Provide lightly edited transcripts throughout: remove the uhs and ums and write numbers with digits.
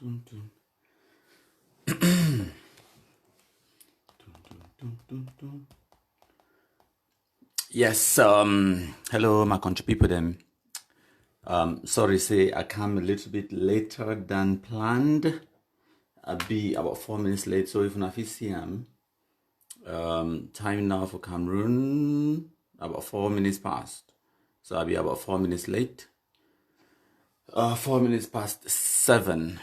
dun, dun. Dun, dun, dun. Yes, hello, my country people. Them, sorry, say I come a little bit later than planned. I'll be about 4 minutes late. So if not see time now for Cameroon about 4 minutes past. So I'll be about 4 minutes late. 4 minutes past 7.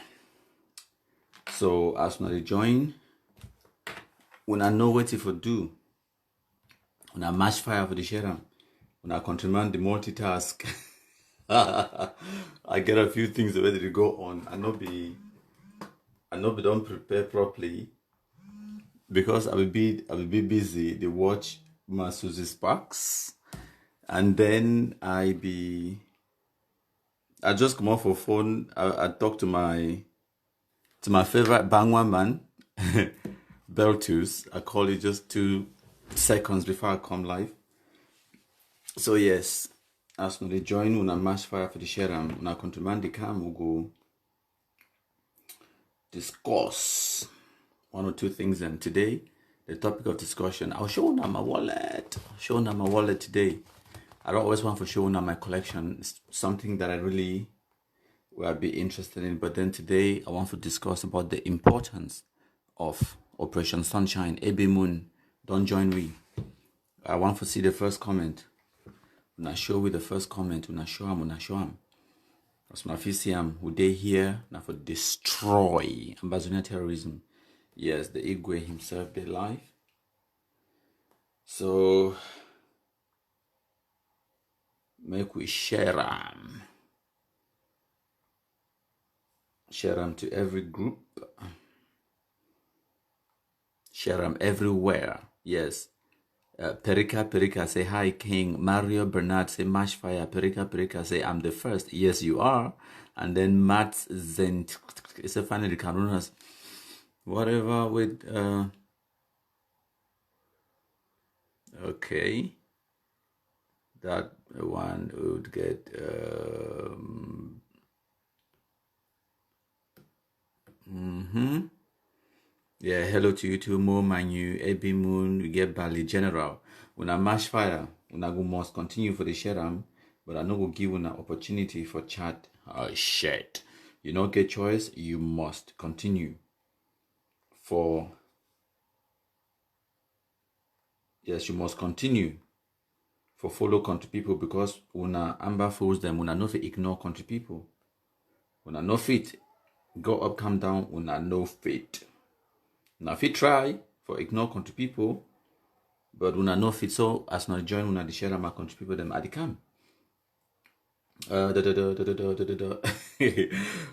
So as not join, when I know what if I do. When I match fire for the share, when I countermand the multitask, I get a few things ready to go on. I not be don't prepare properly because I will be busy. They watch my Susie Sparks, and then I just come off a phone. I talk to my favorite Bangwa man, Beltus. I call it just 2 seconds before I come live. So yes, as they join una match fire for the share una countermand the cam will go discuss one or two things. And today, the topic of discussion, I'll show them my wallet. Today. I don't always want to show them my collection. It's something that I really will be interested in. But then today, I want to discuss about the importance of Operation Sunshine. AB Moon, don't join me. I want to see the first comment. When I show with the first comment, when I show them. As my FCM, who they here now for destroy Ambazonia terrorism. Yes, the Igwe himself, they live. So, make we share them. Share them to every group. Share them everywhere. Yes. Perika say hi King. Mario Bernard say match fire. Perika say I'm the first. Yes you are. And then Matt Zent it's a finally Camerooners whatever with okay, that one would get yeah, hello to you too, Mo Manu, AB Moon, we get Bali General. When I mash fire, when I go must continue for the sharam, but I know will give an opportunity for chat. Oh shit. You don't get choice, you must continue. Yes, you must continue for follow country people because una amber fools them, una no fit ignore country people. Una no fit go up, come down, una no fit. Now fit try for ignore country people, but una no fit so as not join una the share my country people them at the camp.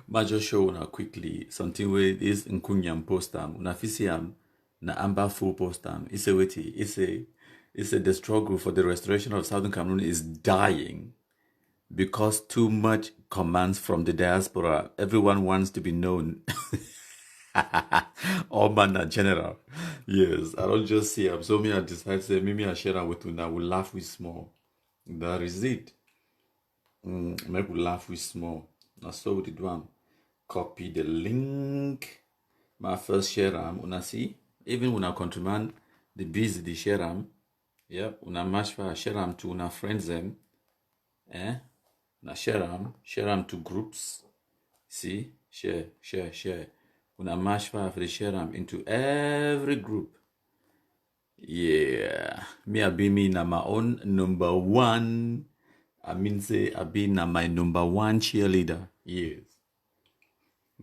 Major show una quickly something with this Nkunyam postam una fisiam na amber full postam. It's the struggle for the restoration of Southern Cameroon is dying because too much commands from the diaspora. Everyone wants to be known. All manner general. Yes, I don't just see them. So me I decide say maybe I share them with you now. We laugh with small. That is it. Make we laugh with small. Now so we did one. Copy the link. My first share them. Una see? Even when I countryman the busy the share them. Yep, una match for share them to una friends them. Now share them to groups. See? Share. Una match for the share them into every group. Yeah. Me I be me na my own number one. I mean say I be na my number one cheerleader. Yes.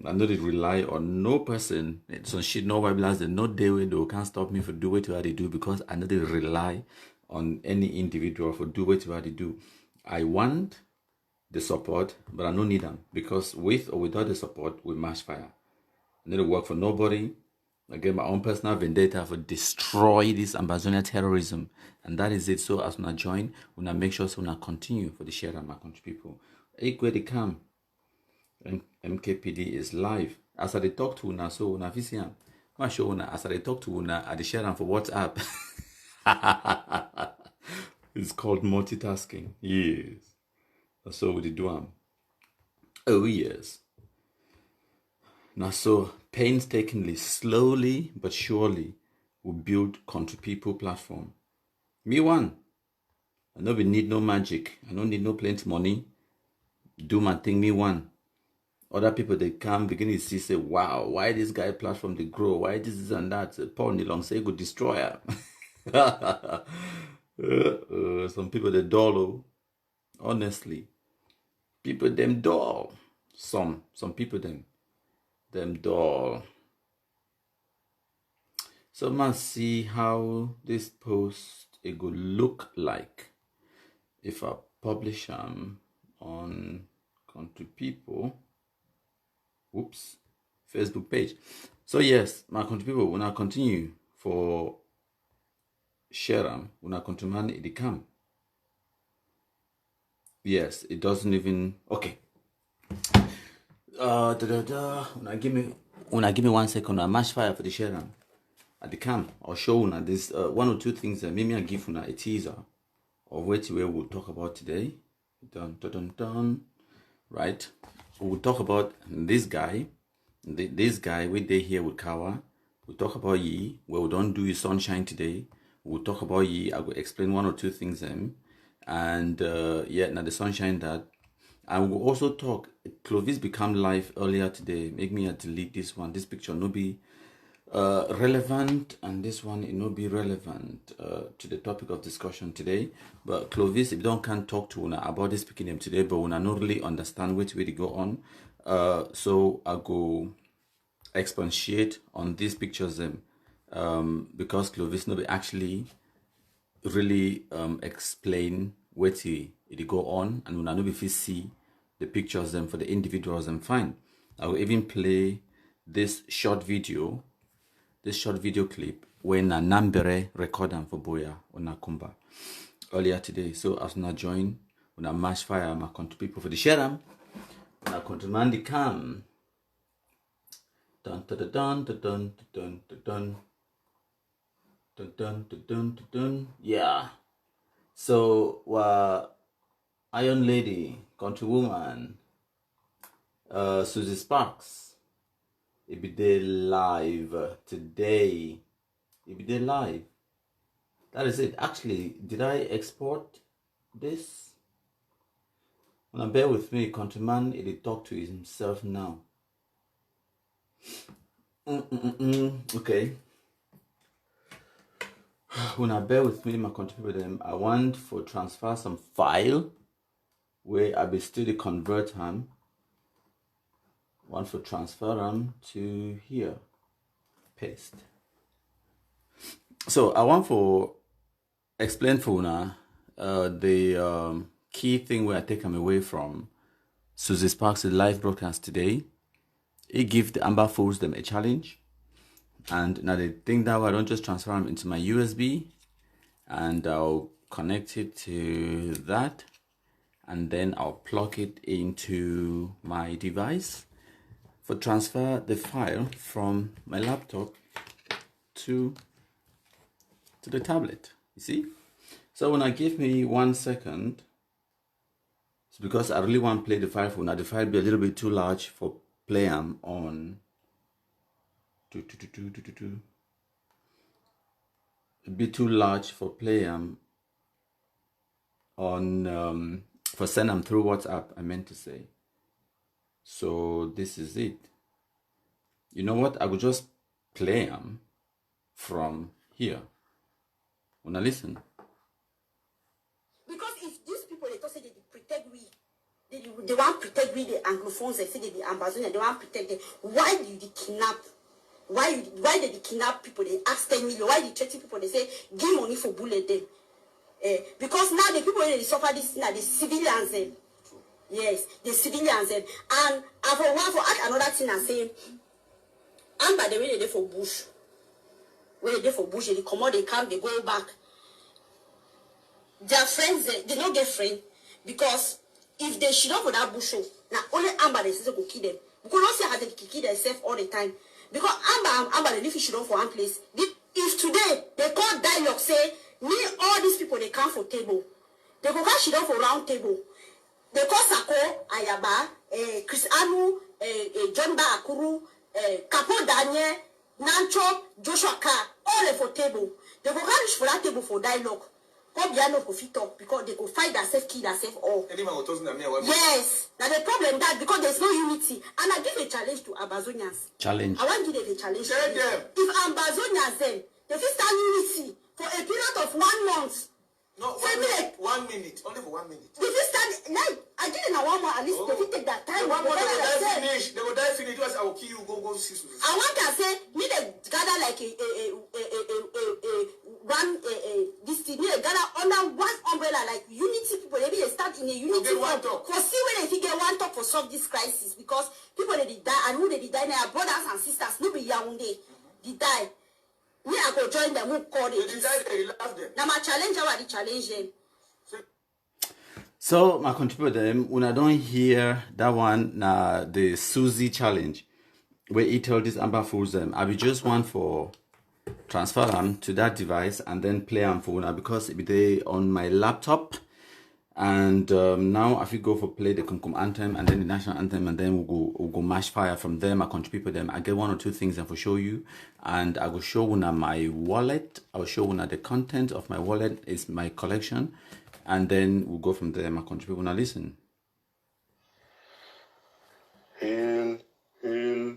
I know they rely on no person. So shit no Bible has no day way they can't stop me for do what they do because I know they rely on any individual for do what they do. I want the support, but I don't need them because with or without the support, we mash fire. I need to work for nobody. I get my own personal vendetta for destroy this Ambazonia terrorism. And that is it. So as when I join, when I make sure so when I continue for the share of my country people. Where they come. MKPD is live. As I talk to una, so una visian. I show una as I talk to una at the share for WhatsApp. It's called multitasking. Yes. That's what we do. Oh yes. Now, so painstakingly, slowly but surely, we build Country People platform. Me one. I know we need no magic. I don't need no plenty money. Do my thing, me one. Other people they come begin to see say, wow, why this guy platform they grow? Why this and that? Paul Nilong say go destroyer. Some people they dull. Honestly, people them dull. Some people them dull. So must see how this post it could look like if I publish them on Country People. Oops, Facebook page. So yes, my Country People, when I continue for share them, when I continue man it come. Yes, it doesn't even okay. When I give me 1 second, I match fire for the share them. At the camp, I'll show you this one or two things that maybe I give you a teaser of what we'll talk about today. Dun, dun, dun, dun. Right? We'll talk about this guy. This guy we day here with Kawa. We'll talk about ye. Where we don't do sunshine today. We'll talk about ye. I will explain one or two things then. And yeah, now the sunshine that. And we'll also talk. Clovis become live earlier today. Make me delete this one. This picture no be relevant, and this one it not be relevant to the topic of discussion today. But Clovis, if you don't can't talk to una about this speaking them today, but una not really understand which way to go on. So I go expatiate on these pictures them because Clovis no be actually really explain what it go on, and una no be fit see the pictures them for the individuals and fine. I will even play this short video clip when a Nambere record them for Boya on Nakumba earlier today. So as I join, when I mash fire, my Country People for the share them, when I command the cam. Dun dun dun dun dun dun dun dun dun dun dun dun. Yeah. So Iron Lady, Country Woman, Susie Sparks. It be there live today. It be there live. That is it. Actually, did I export this? Now bear with me, countryman. It talk to himself now. Okay. When I bear with me, my country with them, I want for transfer some file where I be still convert them. One for transfer them to here. Paste. So I want for explain for una the key thing where I take them away from Susie Sparks' live broadcast today. It gives the Amber Fools them a challenge. And now they think that I don't just transfer them into my USB and I'll connect it to that, and then I'll plug it into my device for transfer the file from my laptop to the tablet. You see? So when I give me 1 second, it's because I really want to play the file for now. The file be a little bit too large for play on. A bit too large for play on for send them through WhatsApp, I meant to say. So this is it. You know what? I will just play them from here. Wanna listen? Because if these people they talk say they protect we, they want to protect we the Anglophones, they say they the Amazonian, they want to protect them. Why do they kidnap? Why did they kidnap people? They ask 10 million. Why they threaten people? They say give money for bullet them. Because now the people they suffer this now the civilians them. Yes, the civilians them. And I for add another thing and say, and by the way they there for bush. When they there for bush, they come out, they come, they go back. Their friends they don't get friends because if they should not for that bush, now only Amber they say go kill them. Because not say how they kill themselves all the time. Because Amber they leave should not for one place. If today they call dialogue say me all these people they come for table, they go catch it for round table. They call Sako, Ayaba, Chris Anu, John Ba Akuru, Capo Daniel, Nancho, Joshua Carr, all for table. They go run for that table for dialogue. Come here, no go fit up because they go fight themselves, kill themselves all. Yes. Now the problem that because there's no unity. And I give a challenge to Ambazonians. Challenge. I want to give them a challenge. If Ambazonians then, they fit stand unity for a period of 1 month. No, 1 minute. 1 minute. Only for 1 minute. If you stand, like, I did in a 1 month, at least they will take that time. The 1 month, they will die finish. They will die finish. I will kill you. Go see. I want to say, me they gather like this thing, me they gather under one umbrella, like unity people. Maybe they start in a unity one talk. For see when they get one talk for solve this crisis because people they die and who they die now, brothers and sisters, no be Yaoundé, they die. Me, I go join them. Who call it? They love them. Now my challenge, I want to challenge them. So my contributor them when I don't hear that one the Susie challenge where he told this Amber Fools them I be just one for transfer them to that device and then play them for now because it be they on my laptop and now if you go for play the Kumkum anthem and then the national anthem and then we'll go mash fire from them. I contribute them. I get 1 or 2 things and for show you and I will show you my wallet. I will show you the content of my wallet is my collection and then we'll go from there. My contribute now listen. Hail, hail,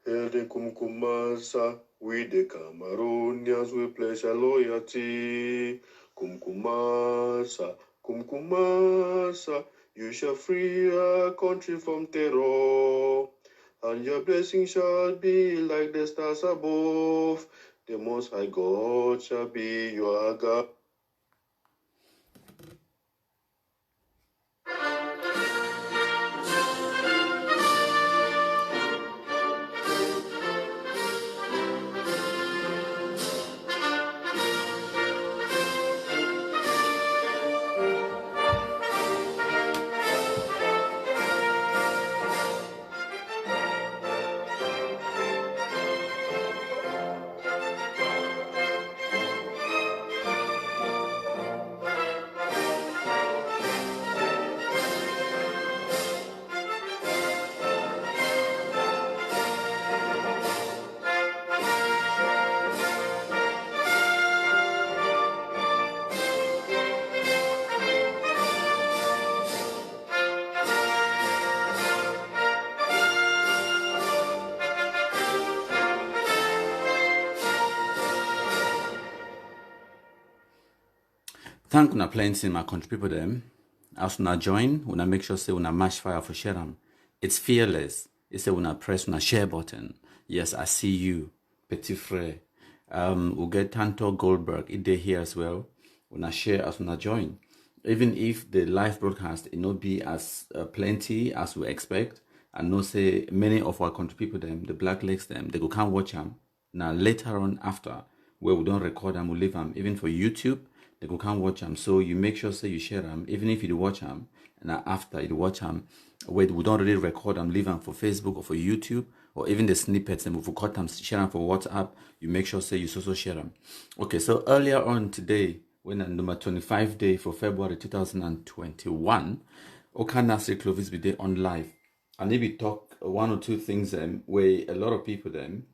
hail the Kumkumasa. We the Cameroonians we pledge our loyalty. Kumkumasa. Kumkumasa, you shall free our country from terror, and your blessing shall be like the stars above. The Most High God shall be your God. Thank una plenty my country people them. As una join, una make sure say una mash fire for share them. It's fearless. It's say una press una share button. Yes, I see you, petit frère. We'll get Tanto Goldberg. It day here as well. Una share as una join. Even if the live broadcast it not be as plenty as we expect, and no say many of our country people them, the black legs them, they go can't watch them. Now later on after, where we don't record them, we leave them. Even for YouTube, they go can't watch them. So you make sure say you share them, even if you watch them, and after you watch them, where we don't really record them, leave them for Facebook or for YouTube, or even the snippets, and if we cut them, share them for WhatsApp, you make sure say you also share them. Okay, so earlier on today, when on number 25 day for February 2021, Oka Nasri Clovis be there on live. And maybe talk 1 or 2 things where a lot of people then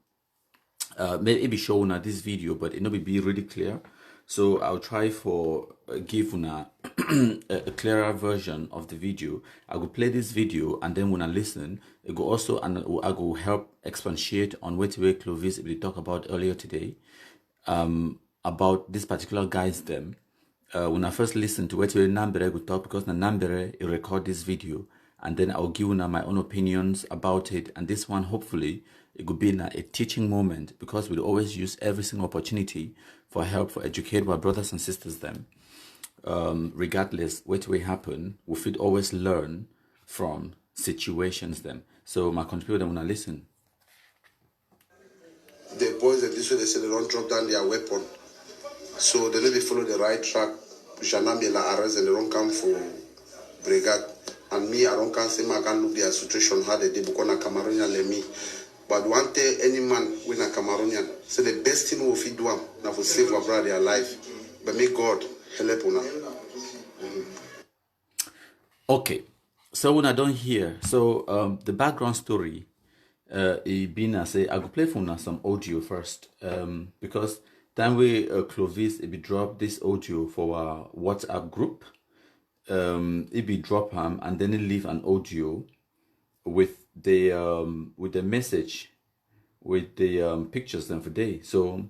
maybe show una this video, but it not be really clear. So I'll try for give una a clearer version of the video. I will play this video and then when I listen, it go also and I go help expatiate on what way Clovis we talk about earlier today. About this particular guys them. When I first listen to what Nambere go talk because the Nambere record this video and then I'll give you my own opinions about it. And this one, hopefully, it could be a teaching moment because we'll always use every single opportunity for help, for educate our brothers and sisters them. Regardless what will happen, we should always learn from situations them. So my contributor when I listen. The boys at this way, they say they don't drop down their weapon. So they need to follow the right track. Janamila arrest and they don't come for brigade. And me, I don't can say I can look their situation how they did because na Cameroonian let me. But one day any man when a Cameroonian, so the best thing we fit do now for save our brother their life. But may God help una. Okay, so when I don't hear, so the background story, Ibina say I go play for now some audio first. Because time we Clovis it be drop this audio for our WhatsApp group. It be drop him and then it leave an audio with the message with the pictures then for day. So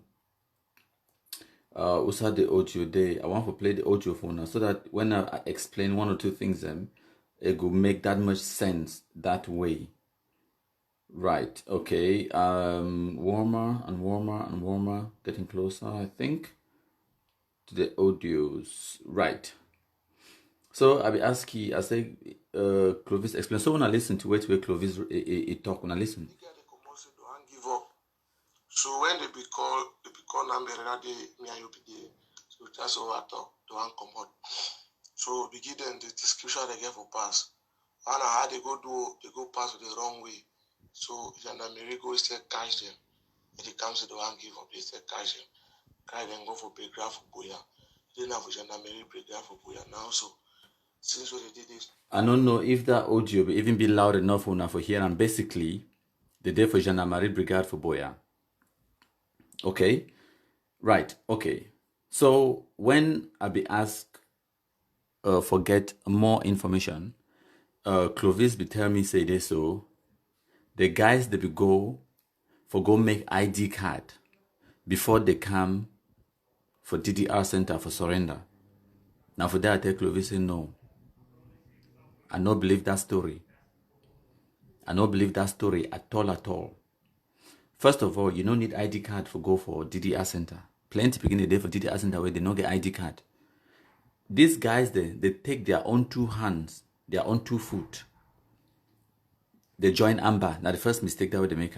also the audio day. I want to play the audio for now so that when I explain one or two things then it will make that much sense that way. Right, okay. Warmer and warmer and warmer, getting closer, I think, to the audios. Right. So I be asking, I say, Clovis explain. So when I listen to where Clovis talk, when I listen. Give up. So when they be call number that day, me and you be there. So that's all I talk. Don't come out. So we give them the description they get for pass. And how they go pass the wrong way. So gendarmerie go still catch them. If they come to the one give up, they still catch them. Carry them go for breakdown for Boya. They didn't have gendarmerie breakdown for Boya now. So since what they did this. I don't know if that audio will even be loud enough for here. And basically, the day for gendarmerie brigade for Boya. Okay, right. Okay. So when I be asked for get more information, Clovis be tell me say this so. The guys they be go make ID card before they come for DDR center for surrender. Now for that I tell Clovis say no. I don't believe that story. I don't believe that story at all. First of all, you don't need ID card for go for DDR center. Plenty begin the day for DDR center where they don't get ID card. These guys they take their own two hands, their own 2 foot. They join Amber. Now the first mistake that they make.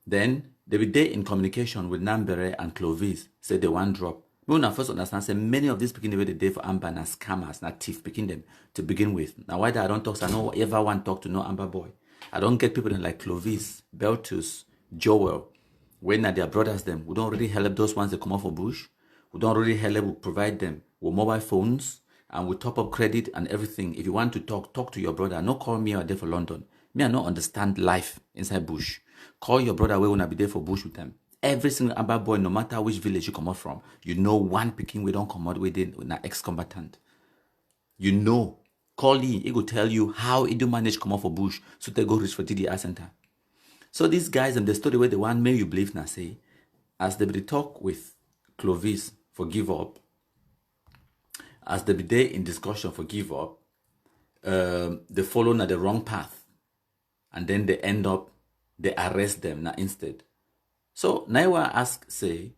Then they be there in communication with Nambere and Clovis. Say they one drop. We now first understand. Say many of these picking the way they day for Amber na scammers, na thief picking them to begin with. Now why that I don't talk? So I don't ever want to talk to no Amber boy. I don't get people like Clovis, Beltus, Joel. When are their brothers them? We don't really help those ones that come off of bush. We don't really help. We provide them with mobile phones. And we top up credit and everything. If you want to talk to your brother. No call me or there for London. Me, I don't understand life inside bush. Call your brother where wanna be there for bush with them. Every single Amber boy, no matter which village you come out from, you know one picking we don't come out with it with an ex-combatant. You know. Call he will tell you how he do manage come out for bush so they go reach for DDR center. So these guys and the story where the one may you believe now say, as they be talk with Clovis for give up, as they be there in discussion for give up, they follow na the wrong path. And then they end up, they arrest them na instead. So now I ask, say,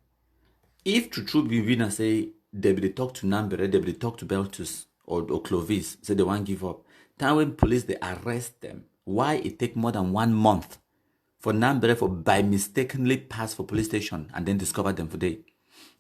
if true be na say, they be talk to Nambere, they be talk to Beltus or Clovis, say they won't give up. Time when police, they arrest them. Why it take more than 1 month for Nambere for by mistakenly pass for police station and then discover them for day?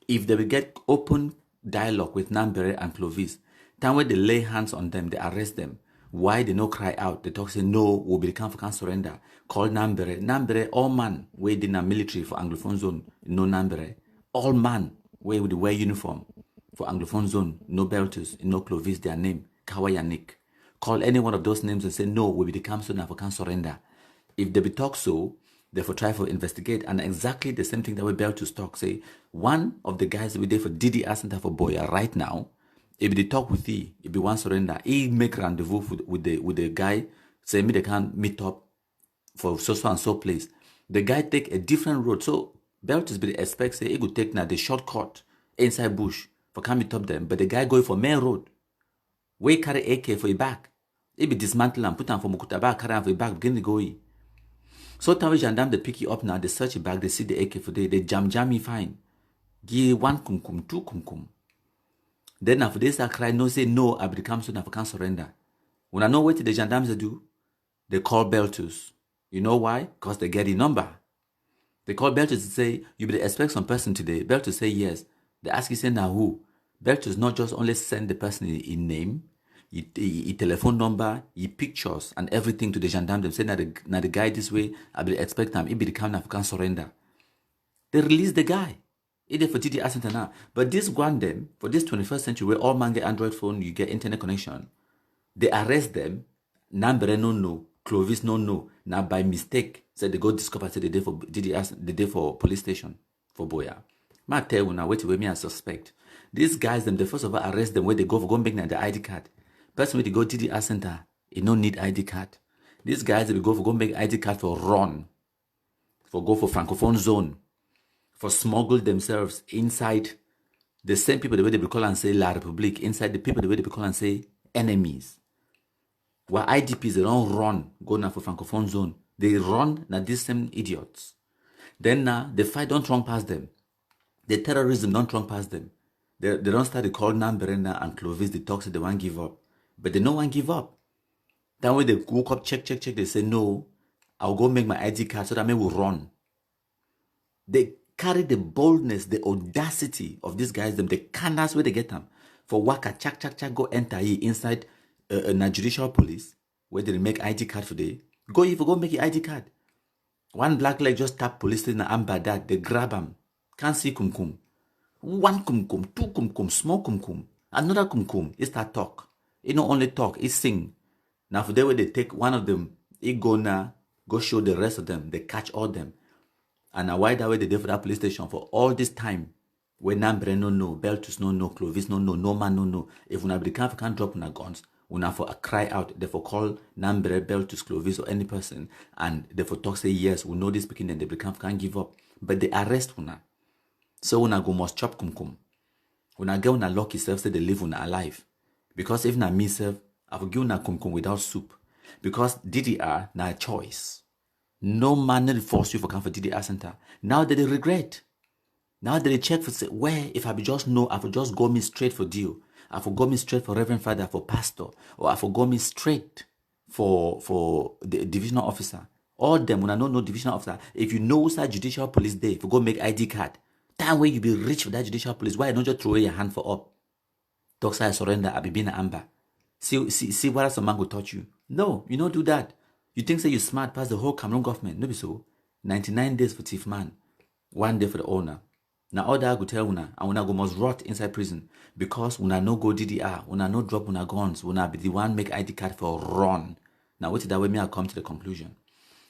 If they will get open dialogue with Nambere and Clovis, time when they lay hands on them, they arrest them. Why they no cry out? They talk say no, we'll become for can surrender. Call Nambere. Nambere, all man waiting a military for Anglophone zone, no Nambere. All man wear with the wear uniform for Anglophone zone, no Beltus, no Clovis, their name, Kawayanik. Call any one of those names and say no, we become so now for can surrender. If they be talk so, therefore try for investigate, and exactly the same thing that we Beltus talk. Say one of the guys we there for DDR center for Boya right now. If they talk with he, if he want surrender, he make rendezvous with the guy, say me they can meet up for so and so place. The guy take a different road. So Beltus be expect say he could take now the shortcut inside bush for can meet up them, but the guy going for main road. We carry AK for your back. He be dismantle and put on for Mukutaba, carry on for your back, begin to go. So time we gendarme they pick you up now, they search your back, they see the AK for they jam me fine. Give 1 kumkum, 2 kumkum. Then after this, I cry, no, say no, I become so I can surrender. When I know what the gendarmes do, they call Beltus. You know why? Because they get the number. They call Beltus to say, you better expect some person today. Beltus say yes. They ask you, say now who? Beltus not just only send the person in name, he telephone number, he pictures and everything to the gendarme. They say now the guy this way, I will expect him. He become African surrender. They release the guy. It is for DDR center now. But this one them, for this 21st century where all man get Android phone, you get internet connection, they arrest them, Nambere no, Clovis no. Now by mistake, said they go discover say the day for police station for Boya. Ma tell you now, wait till me I suspect. These guys, them, they first of all arrest them where they go for go make the ID card. Person where they go DDR center, you don't need ID card. These guys, they go for go make ID card for run, for go for Francophone zone, for smuggle themselves inside the same people the way they call and say La Republique, inside the people the way they call and say enemies. While IDPs, they don't run, go now for Francophone zone. They run now these same idiots. Then now, the fight don't run past them. The terrorism don't run past them. They don't start to call Namberena and Clovis, the talks that they won't give up. But they don't want to give up. That way they woke up, check, they say, no, I'll go make my ID card so that I will run. They carry the boldness, the audacity of these guys, them, the canvas where they get them. For waka, chak, go enter here inside a judicial police, where they make ID card for day. Go make your ID card. One black leg just tap police in the amber that, they grab him. Can't see kumkum. One kumkum, two kumkum, small kumkum. Another kumkum, it start talk. It not only talk, it sing. Now for the way they take one of them, it go now, go show the rest of them, they catch all them. And now why that way they did for that police station for all this time? When Nambre no, Beltus no, Clovis no, no man no. If una be can't drop una guns, una for a cry out, therefore call Nambre, Beltus, Clovis or any person, and therefore talk say yes, we know this speaking and they can't give up. But they arrest una. So una go must chop kumkum. Una get una lucky self say they live una alive. Because if na me self, I will give una kumkum without soup. Because DDR na a choice. No man will force you for come for DDR center. Now that they regret. Now that they check for say, where if I be just know, I will just go me straight for deal. I will go me straight for Reverend Father, for pastor, or I will go me straight for the divisional officer. All them when I know no divisional officer. If you know that judicial police day, if you go make ID card, that way you be rich for that judicial police. Why don't just throw away your hand for up? Talk say I surrender, I be being amber. See what some man will touch you. No, you don't do that. You think say you smart past the whole Cameroon government. No be so. 99 days for thief man. 1 day for the owner. Now all that I go tell una, and una go must rot inside prison. Because una no go DDR, una no drop una guns, una be the one make ID card for run. Now wait till that way me I come to the conclusion.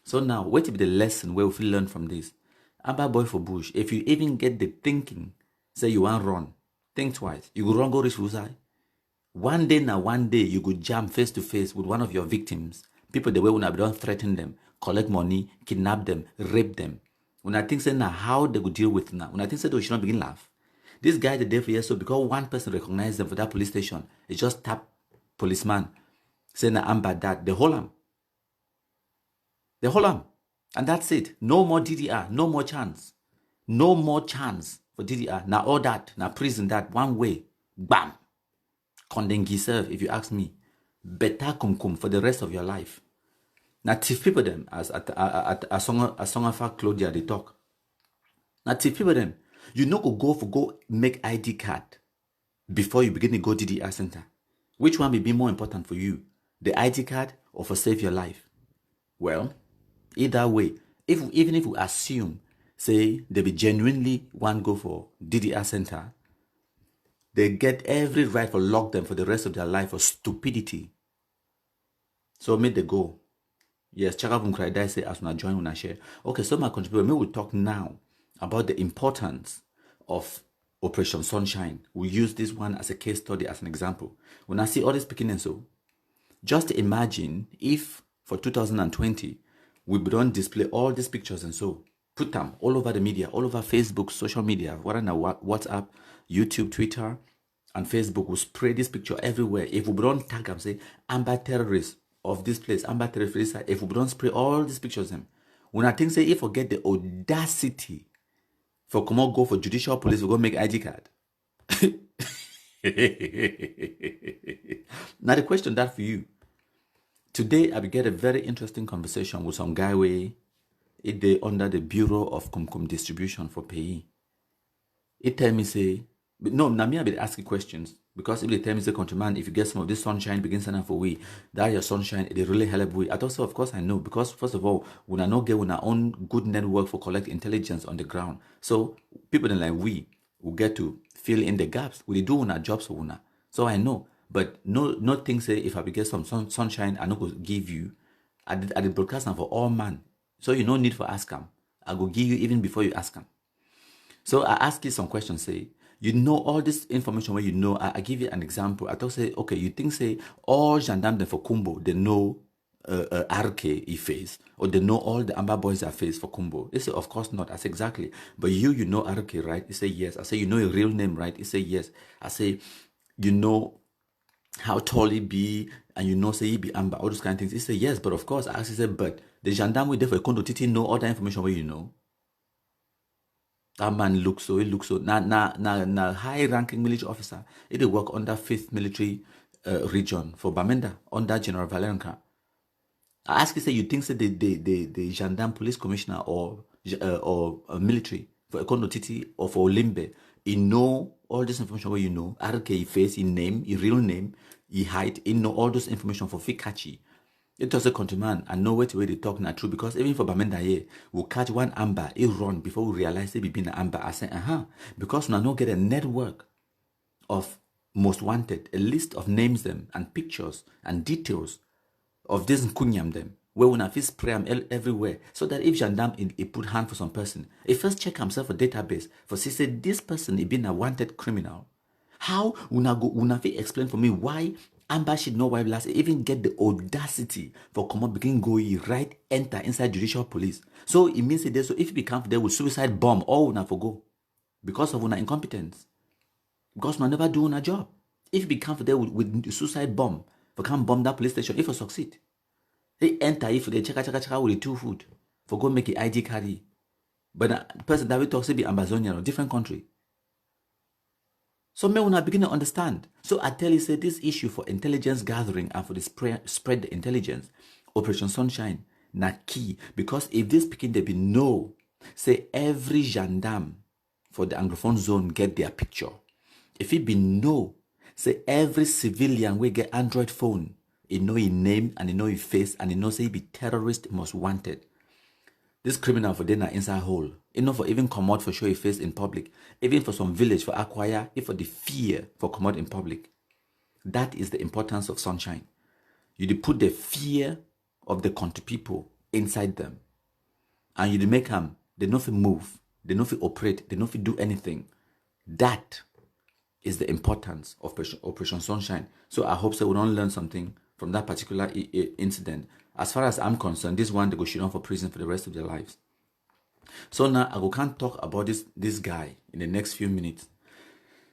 So now, wait to be the lesson where we feel learn from this. Amber boy for bush, if you even get the thinking, say you want run, think twice. You go run go reach Wuzai. One day you go jam face to face with one of your victims. People the way when I don't threaten them, collect money, kidnap them, rape them. When I think say now how they would deal with now. When I think say they should not begin laugh. This guy the day for years so because one person recognized them for that police station, it just tap policeman, say na Amber that they hold him. They hold him. And that's it. No more DDR. No more chance. No more chance for DDR. Now all that. Now prison that. One way. Bam. Condemn serve, if you ask me. Better kumkum for the rest of your life. Now thief people them, as song of Claudia they talk. Now thief people them. You know go make ID card before you begin to go DDR center. Which one will be more important for you? The ID card or for save your life? Well, either way, even if we assume, say, they be genuinely one go for DDR center, they get every right for lock them for the rest of their life for stupidity. So make they go. Yes, Chakavum Kraidai say as una join una share. Okay, so my contributor, we will talk now about the importance of Operation Sunshine. We use this one as a case study, as an example. When I see all this beginning, so just imagine if for 2020, we don't display all these pictures and so put them all over the media, all over Facebook, social media, WhatsApp, YouTube, Twitter, and Facebook will spray this picture everywhere. If we don't tag them, say, Amber terrorists of this place, Amber terrorists, if we don't spray all these pictures them, when I think say, if we get the audacity for come on, go for judicial police, we go make ID card. Now the question that for you. Today, I will get a very interesting conversation with some guy where they under the Bureau of Kumkum Distribution for Pay. It tell me say, no, now me I be asking questions because if they tell me say, countryman, if you get some of this sunshine, begin sending for we, that your sunshine, they really help we. I thought so, of course I know, because first of all, we are not getting our own good network for collect intelligence on the ground. So people like we will get to fill in the gaps. We do our jobs for una. So I know. But no thing say if I get some sunshine, I not go give you I did broadcast them for all man. So you no need for ask them. I go give you even before you ask them. So I ask you some questions, say, you know all this information where you know, I give you an example. I talk say, okay, you think say all gendarmes for Kumbo, they know RK he face, or they know all the Amba boys are face for Kumbo. They say, of course not. I say, exactly. But you know RK, right? He say, yes. I say, you know your real name, right? He say, yes. I say, you know how tall he be, and you know say he be Amba, all those kind of things. He say, yes, but of course. I actually say, but the gendarme with there for Kondo Titi know all that information where you know. That man looks so, he looks so. Na high-ranking military officer. He work under 5th military region for Bamenda, under General Valerenka. I ask you, say, you think say the gendarme police commissioner or military for Ekondo Titi or for Olimbe, he know all this information where you know, RK, he face, he name, he real name, he height, he know all this information for Fikachi. It does a countryman and know where they talk not true, because even for Bamenda here, we'll catch one amber, he run before we realize they be an amber. I say, because we now get a network of most wanted, a list of names them and pictures and details of this Nkunyam them, where we have to spray them everywhere, so that if gendarme he put hand for some person, he first check himself a database for say this person he been a wanted criminal. How una explain for me why Amber should know why last even get the audacity for come up begin go right enter inside judicial police. So it means that so if you become there with suicide bomb, all una forgo because of una incompetence. Because una never do una job. If you become there with suicide bomb, for come bomb that police station, if you succeed. They enter if they check with the 2 food for go make a ID carry. But the person that we talk to be Ambazonian or different country. So me when I begin to understand. So I tell you, say this issue for intelligence gathering and for the spread the intelligence, Operation Sunshine, na key. Because if this picking they be no, say every gendarme for the Anglophone zone get their picture. If it be no, say every civilian will get Android phone, he know his name and he know his face and he know say he be terrorist most wanted. This criminal for dinner inside hole. Enough for even come out for show his face in public. Even for some village for acquire, if for the fear for come out in public. That is the importance of Sunshine. You put the fear of the country people inside them. And you make them, they know if move, they know if operate, they know if do anything. That is the importance of Operation Sunshine. So I hope so we don't learn something from that particular incident. As far as I'm concerned, this one they go shoot on for prison for the rest of their lives. So now I can't talk about this guy in the next few minutes.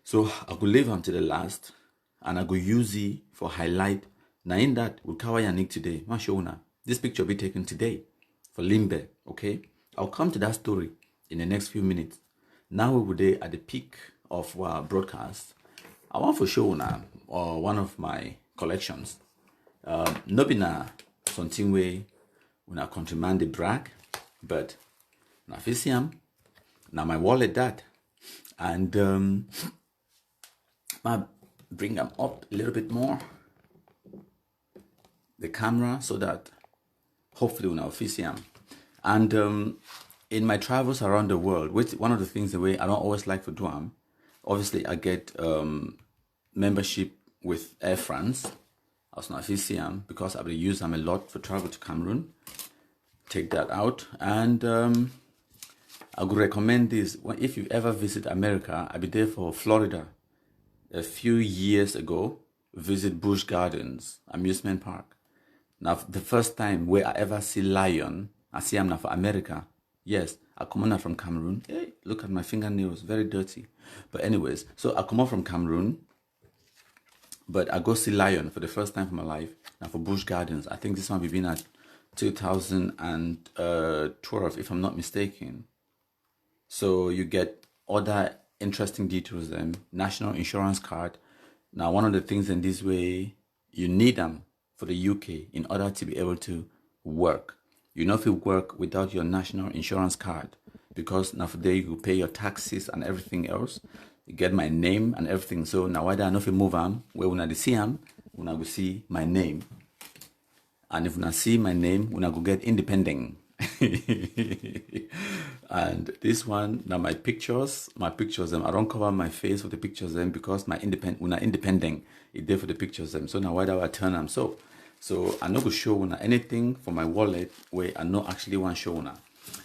So I could leave him to the last, and I go use it for highlight. Now in that we'll cover Yannick today. Ma show now. This picture will be taken today for Limbe. Okay, I'll come to that story in the next few minutes. Now we will be at the peak of our broadcast. I want to show now one of my collections. No be na something way when I countryman the brag, but na fisiam, na my wallet that, and I bring them up a little bit more, the camera, so that hopefully when I fisiam, and in my travels around the world, which one of the things the way I don't always like to do, obviously I get membership with Air France. I was not FCM because I will use them a lot for travel to Cameroon. Take that out, and I would recommend this. If you ever visit America, I'll be there for Florida. A few years ago, visit Busch Gardens amusement park. Now, the first time where I ever see lion, I see them now for America. Yes, I come on from Cameroon. Hey, look at my fingernails, very dirty. But anyways, so I come out from Cameroon, but I go see lion for the first time for my life. Now for Busch Gardens, I think this one we've been at 2012, if I'm not mistaken. So you get other interesting details then. National insurance card. Now one of the things in this way, you need them for the UK in order to be able to work. You know if you work without your national insurance card, because now for there you pay your taxes and everything else. You get my name and everything. So now why do I know if you move on, where when I see him, when I will see my name. And if when I see my name, when I go get independent. And this one, now my pictures, I don't cover my face with the pictures them because my independent, when I independent, it's there for the pictures them. So now why do I turn them? So So I no go show una anything for my wallet where I no actually want show una.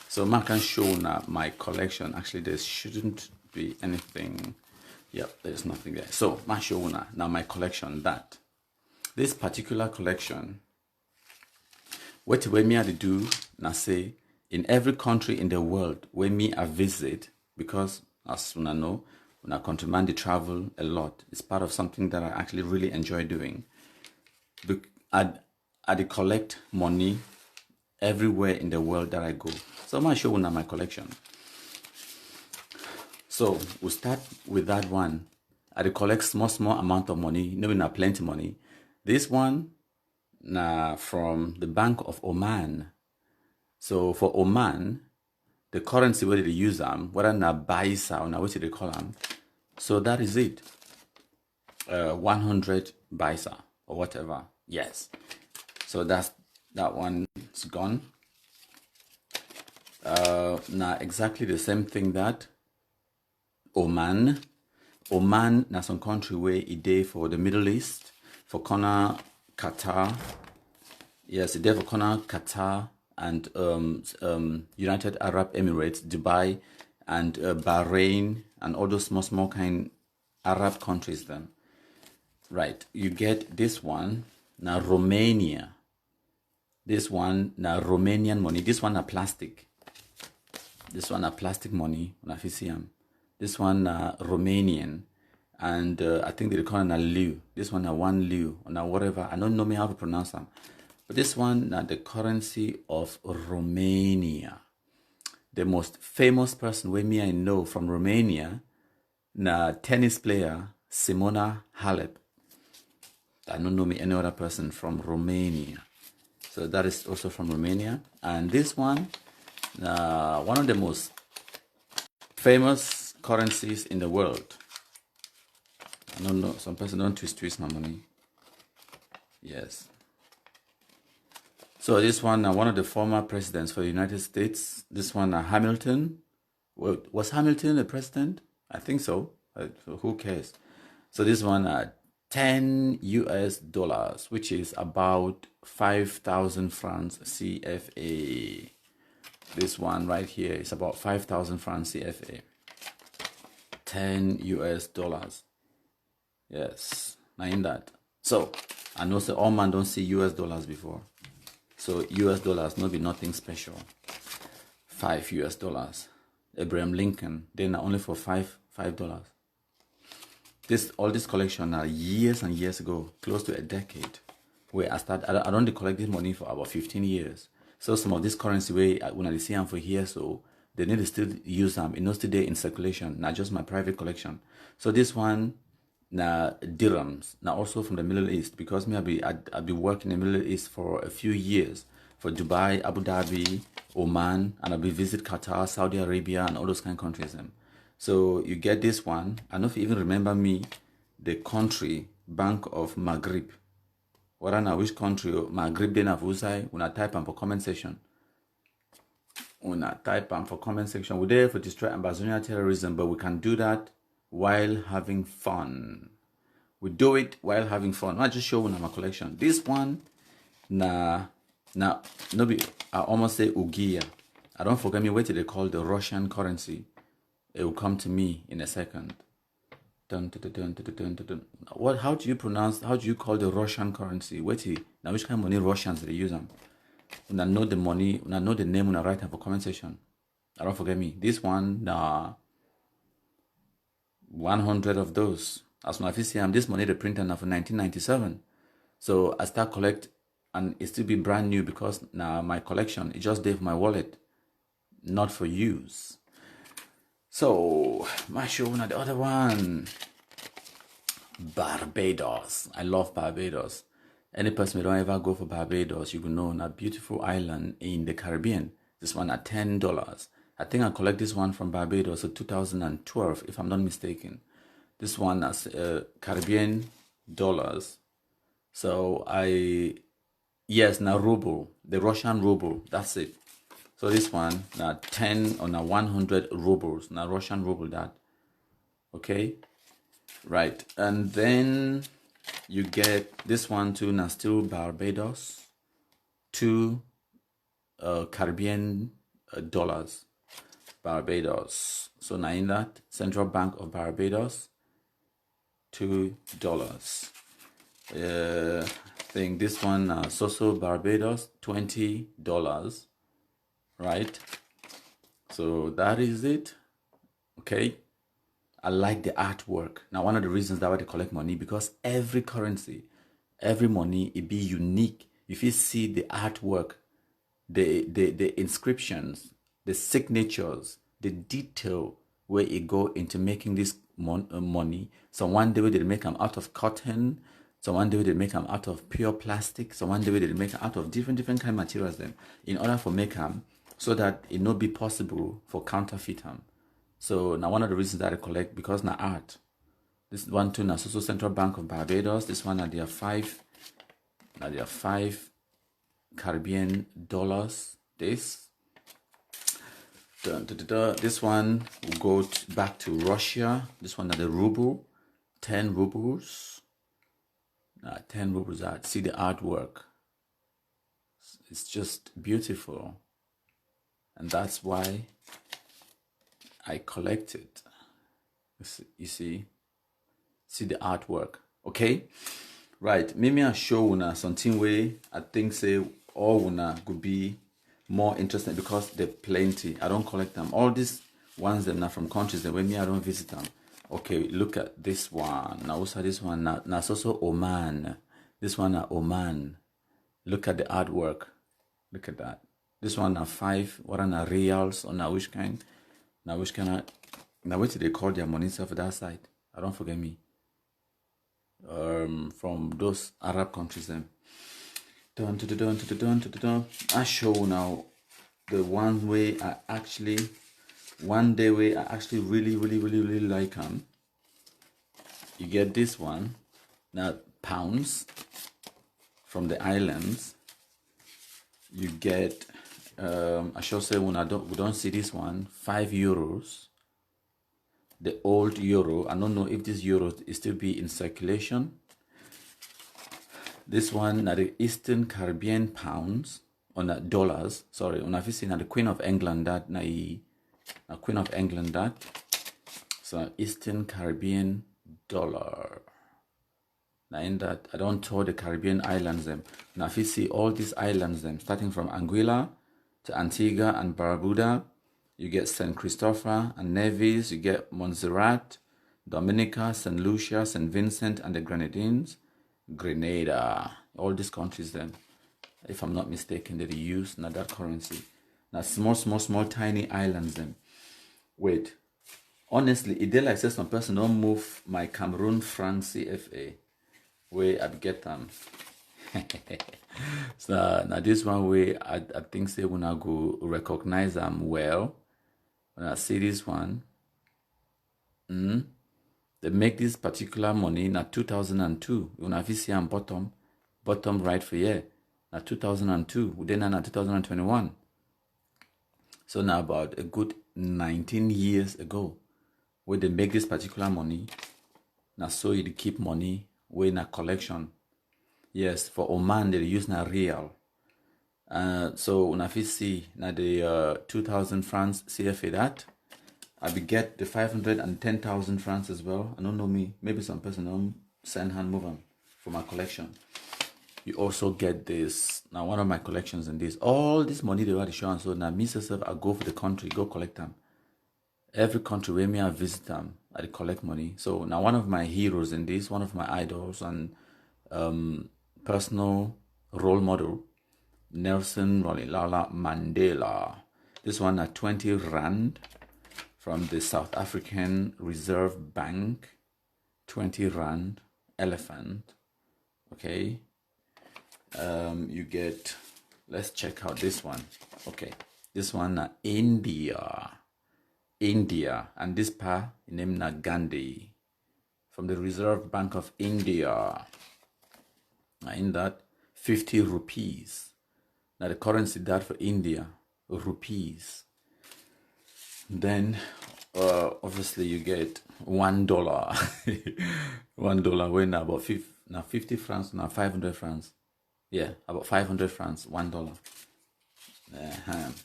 So I can show una my collection. Actually, there shouldn't be anything. Yep, there's nothing there. So I show una now my collection. That this particular collection, what way me I do now say in every country in the world where me I visit, because as una know, when I countryman they travel a lot. It's part of something that I actually really enjoy doing. I collect money everywhere in the world that I go. So I'm going to show you now my collection. So we'll start with that one. I collect small amount of money, maybe not plenty money. This one from the Bank of Oman. So for Oman, the currency where they use them, whether na Baisa or na what they call them. So that is it. 100 Baisa or whatever. Yes. So that one is gone. Now exactly the same thing that Oman na some country where it day for the Middle East, for corner Qatar. Yes, it day for corner Qatar and United Arab Emirates, Dubai, and Bahrain, and all those small kind Arab countries. Then, right? You get this one now Romania. This one now Romanian money. This one are plastic. This one are plastic money. This one Romanian, and I think they call it a liu. This one a 1 liu, or whatever. I don't know me how to pronounce them. But this one the currency of Romania. The most famous person with me I know from Romania, tennis player Simona Halep. I don't know me any other person from Romania. So that is also from Romania. And this one, one of the most famous currencies in the world. I don't know, some person don't twist my money. Yes. So this one, one of the former presidents for the United States. This one, Hamilton. Well, was Hamilton a president? I think so. So who cares? So this one, $10 which is about 5,000 francs CFA. This one right here is about 5,000 francs CFA. $10. Yes, now in that. So I know say all man don't see US dollars before. So US dollars no be nothing special. $5. Abraham Lincoln, then only for $5. All this collection are years and years ago, close to a decade, where I don't collect this money for about 15 years. So some of this currency where when I see them for here, so they need to still use them. It knows today in circulation, not just my private collection. So this one, dirhams, now also from the Middle East, because maybe I'll be working in the Middle East for a few years, for Dubai, Abu Dhabi, Oman, and I'll be visit Qatar, Saudi Arabia, and all those kind of countries. So you get this one. I don't know if you even remember me, the country, Bank of Maghreb. What I know which country, Maghreb then have usai, when I type them for comment section. When I type them for comment section, we're there for destroy Ambazonia terrorism, but we can do that while having fun. We do it while having fun. I just show you my collection. This one, I almost say Ugia. I don't forget me what they call the Russian currency. It will come to me in a second. What? How do you pronounce? How do you call the Russian currency? Wait, now which kind of money Russians they use them? When I know the money, when I know the name, when I write up for comment section. I don't forget me. This one, 100 of those. As my FCM, this money they printed now for 1997. So I start collect, and it still be brand new because now my collection it just gave my wallet, not for use. So my show now the other one, Barbados. I love Barbados. Any person who don't ever go for Barbados, you can know a beautiful island in the Caribbean. This one at $10. I think I collect this one from Barbados in 2012, if I'm not mistaken. This one as Caribbean dollars. So now ruble, the Russian ruble. That's it. So this one, now 10 or now 100 rubles, now Russian ruble that. Okay, right. And then you get this one too, now still Barbados, 2 Caribbean dollars, Barbados. So now in that, Central Bank of Barbados, $2. I think this one, Soso Barbados, $20, right? So that is it, okay? I like the artwork. Now, one of the reasons that why they collect money, because every currency, every money, it be unique. If you see the artwork, the inscriptions, the signatures, the detail where it go into making this money. So one day they make them out of cotton, so one day they make them out of pure plastic, so one day they make them out of different kind of materials them in order for make them so that it not be possible for counterfeit them. So now one of the reasons that I collect, because now art. This one too now also Central Bank of Barbados. This one now there are 5 Caribbean dollars. This one will go back to Russia. This one now the ruble, 10 rubles. 10 rubles art. See the artwork. It's just beautiful. And that's why I collect it. You see the artwork. Okay, right. Maybe I show una something way I think say all una could be more interesting because they're plenty. I don't collect them. All these ones that are from countries that when me I don't visit them. Okay, look at this one. Now also this one. Now also Oman. This one are Oman. Look at the artwork. Look at that. This one are 5. What are reals or now which kind? Now which kind of now what do they call their money for that side? I don't forget me. From those Arab countries then. I show now the one way I actually really like them. You get this one now, pounds from the islands. You get I shall say when we don't see this one, 5 euros. The old euro. I don't know if this euro is still be in circulation. This one now the Eastern Caribbean pounds on the dollars. Sorry, on I've seen the Queen of England that Queen of England that. So Eastern Caribbean dollar. Now in that I don't tour the Caribbean islands them. Now if you see all these islands them, starting from Anguilla to Antigua and Barbuda, you get St. Christopher and Nevis, you get Montserrat, Dominica, St. Lucia, St. Vincent and the Grenadines, Grenada, all these countries then, if I'm not mistaken, they use now that currency. Now small tiny islands then. Wait, honestly, it did like say some person don't move my Cameroon franc CFA where I get them. So now this one way I think say when I go recognize them well. When I see this one, they make this particular money in 2002. When I see them bottom right for here, now 2002. Then now 2021. So now about a good 19 years ago, where they make this particular money. Now so you keep money way in a collection. Yes, for Oman they use na real. So when I see now the 2,000 francs CFA that, I will get the 510,000 francs as well. I don't know me. Maybe some person don't send hand move them for my collection. You also get this. Now one of my collections in this. All this money they already show. So now me myself I go for the country, go collect them. Every country where me I visit them, I collect money. So now one of my heroes in this, one of my idols and personal role model, Nelson Rolihlahla Mandela. This one at 20 rand from the South African Reserve Bank. 20 rand, elephant. Okay. You get, let's check out this one. Okay. This one India. And this pa named Gandhi from the Reserve Bank of India. In that 50 rupees. Now the currency that for India, rupees. Then obviously you get $1. $1 when about now 50 francs, now 500 francs. Yeah, about 500 francs, $1.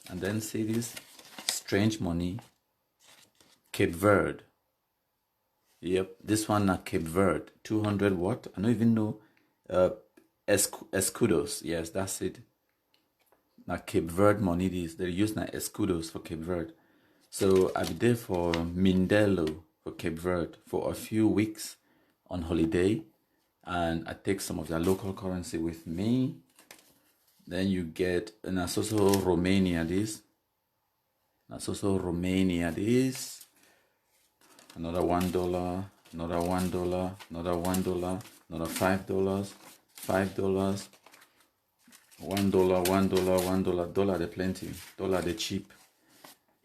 And then see this strange money, Cape Verde. Yep, this one now Cape Verde, 200 what? I don't even know. Escudos. Yes, that's it. Now Cape Verde money is they use now escudos for Cape Verde. So I'll be there for Mindelo for Cape Verde for a few weeks on holiday, and I take some of their local currency with me. Then you get an also Romania this. That's also Romania this. Another $1, another $1, another $1, another $5, $5, $1, $1, $1, they plenty, dollar they cheap.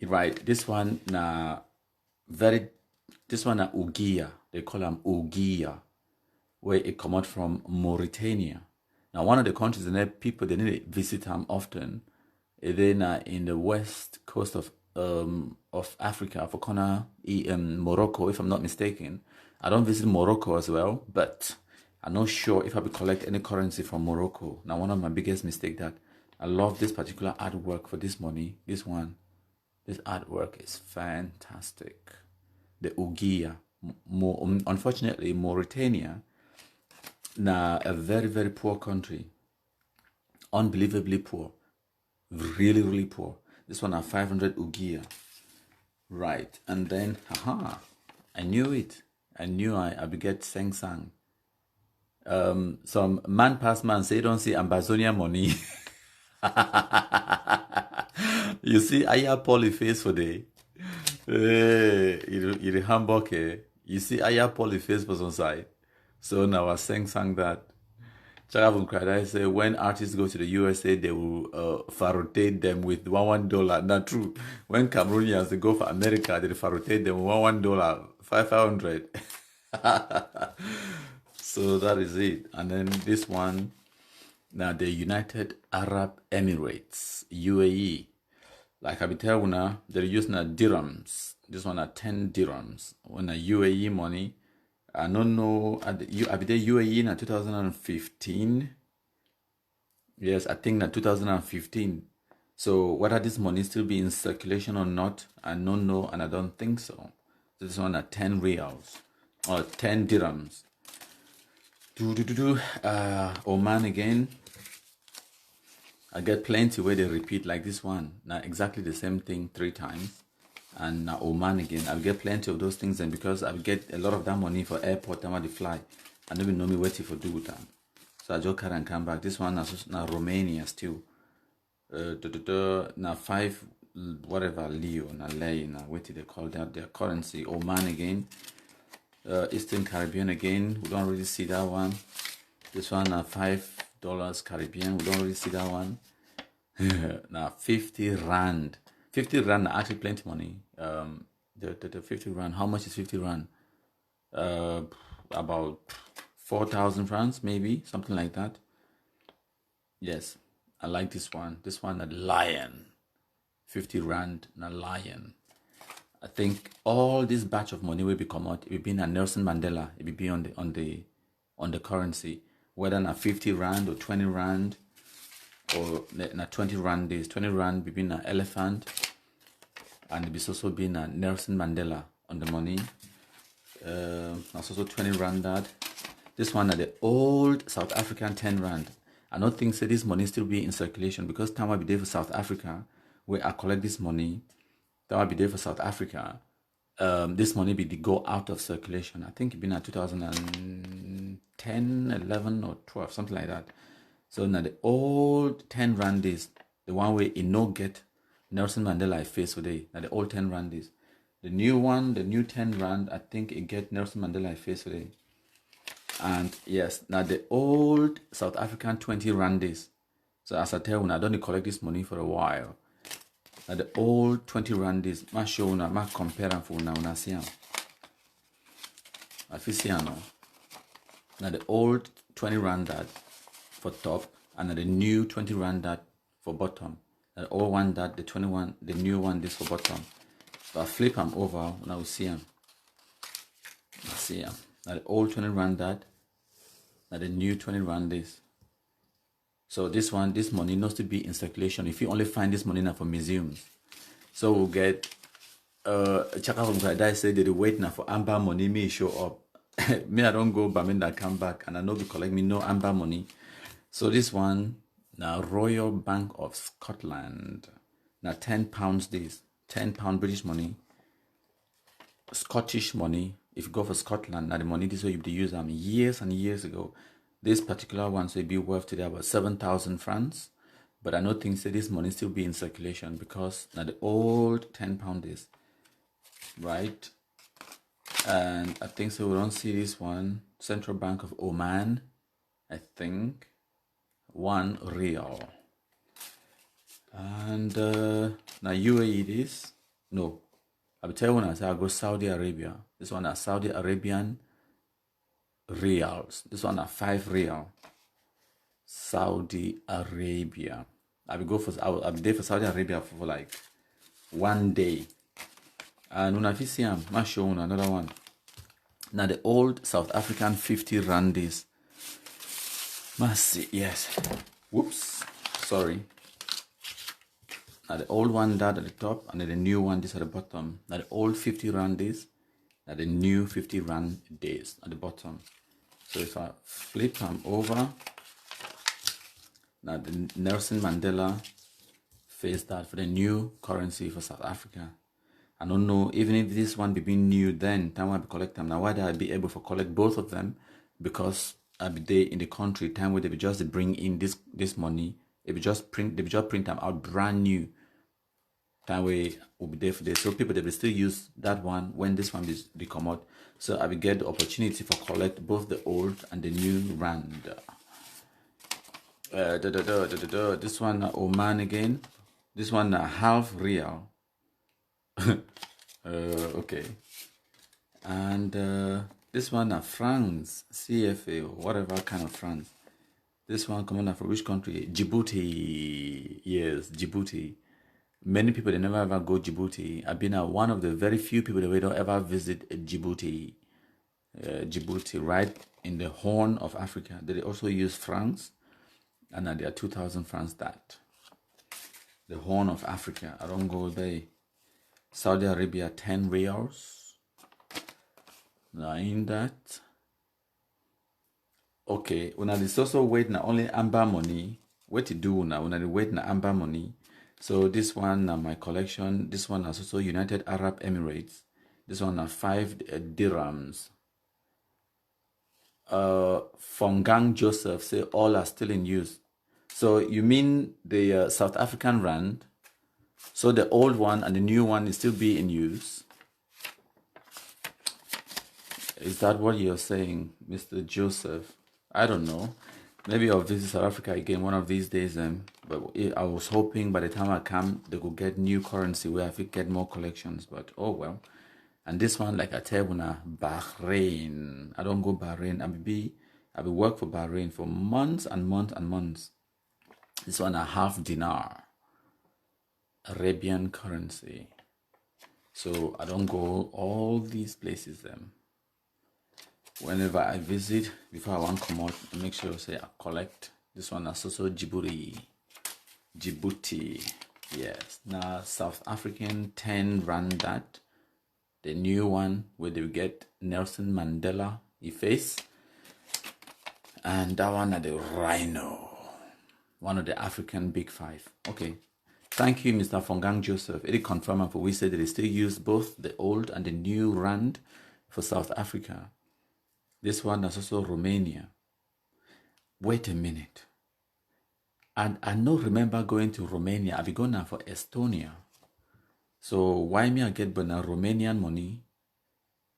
Right, this one na Ugia, they call them Ugia, where it come out from Mauritania. Now one of the countries and people they need to visit them often. Then in the west coast of Africa, for corner Morocco, if I'm not mistaken. I don't visit Morocco as well, but I'm not sure if I will collect any currency from Morocco. Now one of my biggest mistake that I love this particular artwork for this money. This one. This artwork is fantastic. The Ugia. Unfortunately, Mauritania, now a very, very poor country. Unbelievably poor. Really, really poor. This one are 500 Ugia. Right. And then, I knew it. I knew I would get Seng Sang. Some man past man say don't see Ambazonia money. You see, I have polyface for the Hamburg. You see, I have polyface for some side. So now I sang that. Chagavun cried. I say when artists go to the USA, they will rotate them with $1. Not true. When Cameroonians they go for America, they rotate them with $1, 500. So that is it. And then this one, now the United Arab Emirates, UAE. Like I be tell you now, they're using dirhams. This one are 10 dirhams. When a UAE money, I don't know. I be there UAE in 2015. Yes, I think that 2015. So whether this money still be in circulation or not, I don't know, and I don't think so. This one are 10 reals or 10 dirhams. Oman again. I get plenty where they repeat like this one. Now exactly the same thing 3 times. And now Oman again. I'll get plenty of those things, and because I'll get a lot of that money for airport time when they fly. I don't even know me waiting for do with them. So I just carry and come back. This one now Romania still. Now 5 whatever Leo now lei now what they call that their currency. Oman again. Eastern Caribbean again. We don't really see that one. This one now $5 Caribbean. We don't really see that one. Now 50 rand. 50 rand are actually plenty money. The 50 rand. How much is 50 rand? About 4,000 francs, maybe something like that. Yes, I like this one. This one, a lion. 50 rand, a lion. I think all this batch of money will be come out. It will be in a Nelson Mandela. It will be on the currency. Whether na 50 rand or 20 rand or na 20 rand days. 20 rand will be an elephant, and it will also be a Nelson Mandela on the money. That's also 20 rand that. This one are the old South African 10 rand. I don't think so this money still be in circulation because time will be there for South Africa where I collect this money. That will be there for South Africa. This money be go out of circulation. I think it been at 2010, 11 or 12, something like that. So now the old 10 rand is the one where it no get Nelson Mandela face today. Now the old 10 rand is. The new one, the new 10 rand, I think it get Nelson Mandela face today. And yes, now the old South African 20 rand is. So as I tell you, I don't collect this money for a while. Now the old 20 rand is, I show you, I compare them for now, see them. I feel see now. Now the old 20 rand that for top, and the new 20 rand that for bottom. The old one that, the 21, the new one this for bottom. So I flip them over, now we see them. I see them. Now the old 20 rand that Now the new 20 randis. So this money needs to be in circulation. If you only find this money now for museums, so we'll get Chaka from Gradai said they wait now for amber money me show up. Me I don't go Baminda come back and I know we collect me no amber money. So this one now Royal Bank of Scotland. Now £10 this, £10 British money, Scottish money. If you go for Scotland, now the money this way you be used years and years ago. This particular one so it be worth today about 7,000 francs. But I don't think so this money still be in circulation because now the old £10 is right. And I think so we don't see this one. Central Bank of Oman, I think. £1 real. And now UAE this. No. I will tell you when I say I go Saudi Arabia. This one is Saudi Arabian reals. This one are 5 real. Saudi Arabia. I'll be there for Saudi Arabia for like 1 day. And when I see them, I'll show you another one. Now the old South African 50 randis. Must see, yes. Whoops. Sorry. Now the old one that at the top and then the new one this at the bottom. Now the old 50 randis. Now the new 50 rand days at the bottom. So if I flip them over, now the Nelson Mandela face that for the new currency for South Africa. I don't know, even if this one be being new then, time I be collect them. Now why did I be able to collect both of them? Because I be there in the country, time where they be just bring in this money, they be just print them out brand new. Time where will be there for this. So people they will still use that one when this one is they come out. So I will get the opportunity for collect both the old and the new rand. This one Oman again. This one half real. Okay. And this one France, CFA, whatever kind of France. This one coming out from which country? Djibouti. Yes, Djibouti. Many people, they never ever go Djibouti. I've been one of the very few people that don't ever visit Djibouti. Djibouti, right in the Horn of Africa. They also use francs. And there are 2,000 francs that. The Horn of Africa. I don't go there. Saudi Arabia, 10 reals. Now in that. Okay, when I is also wait now only amber money. What to do now? When I wait now amber money. So this one my collection. This one is also United Arab Emirates. This one are 5 dirhams. Fongang Joseph say all are still in use. So you mean the South African rand? So the old one and the new one is still be in use. Is that what you're saying, Mr. Joseph? I don't know. Maybe I'll visit South Africa again one of these days. But I was hoping by the time I come, they could get new currency where I could get more collections. But oh well. And this one, like I tell you now, Bahrain. I don't go Bahrain. I will work for Bahrain for months and months and months. This one a half dinar. Arabian currency. So I don't go all these places whenever I visit, before I want to come out, I make sure I collect. This one is also Djibouti. Yes. Now South African 10 rand that. The new one where they get Nelson Mandela face. And that one at the Rhino. One of the African Big Five. Okay. Thank you, Mr. Fongang Joseph. It confirmed for we said that they still use both the old and the new rand for South Africa. This one is also Romania. Wait a minute. And I don't remember going to Romania. I'll be going now for Estonia. So why me I get now Romanian money?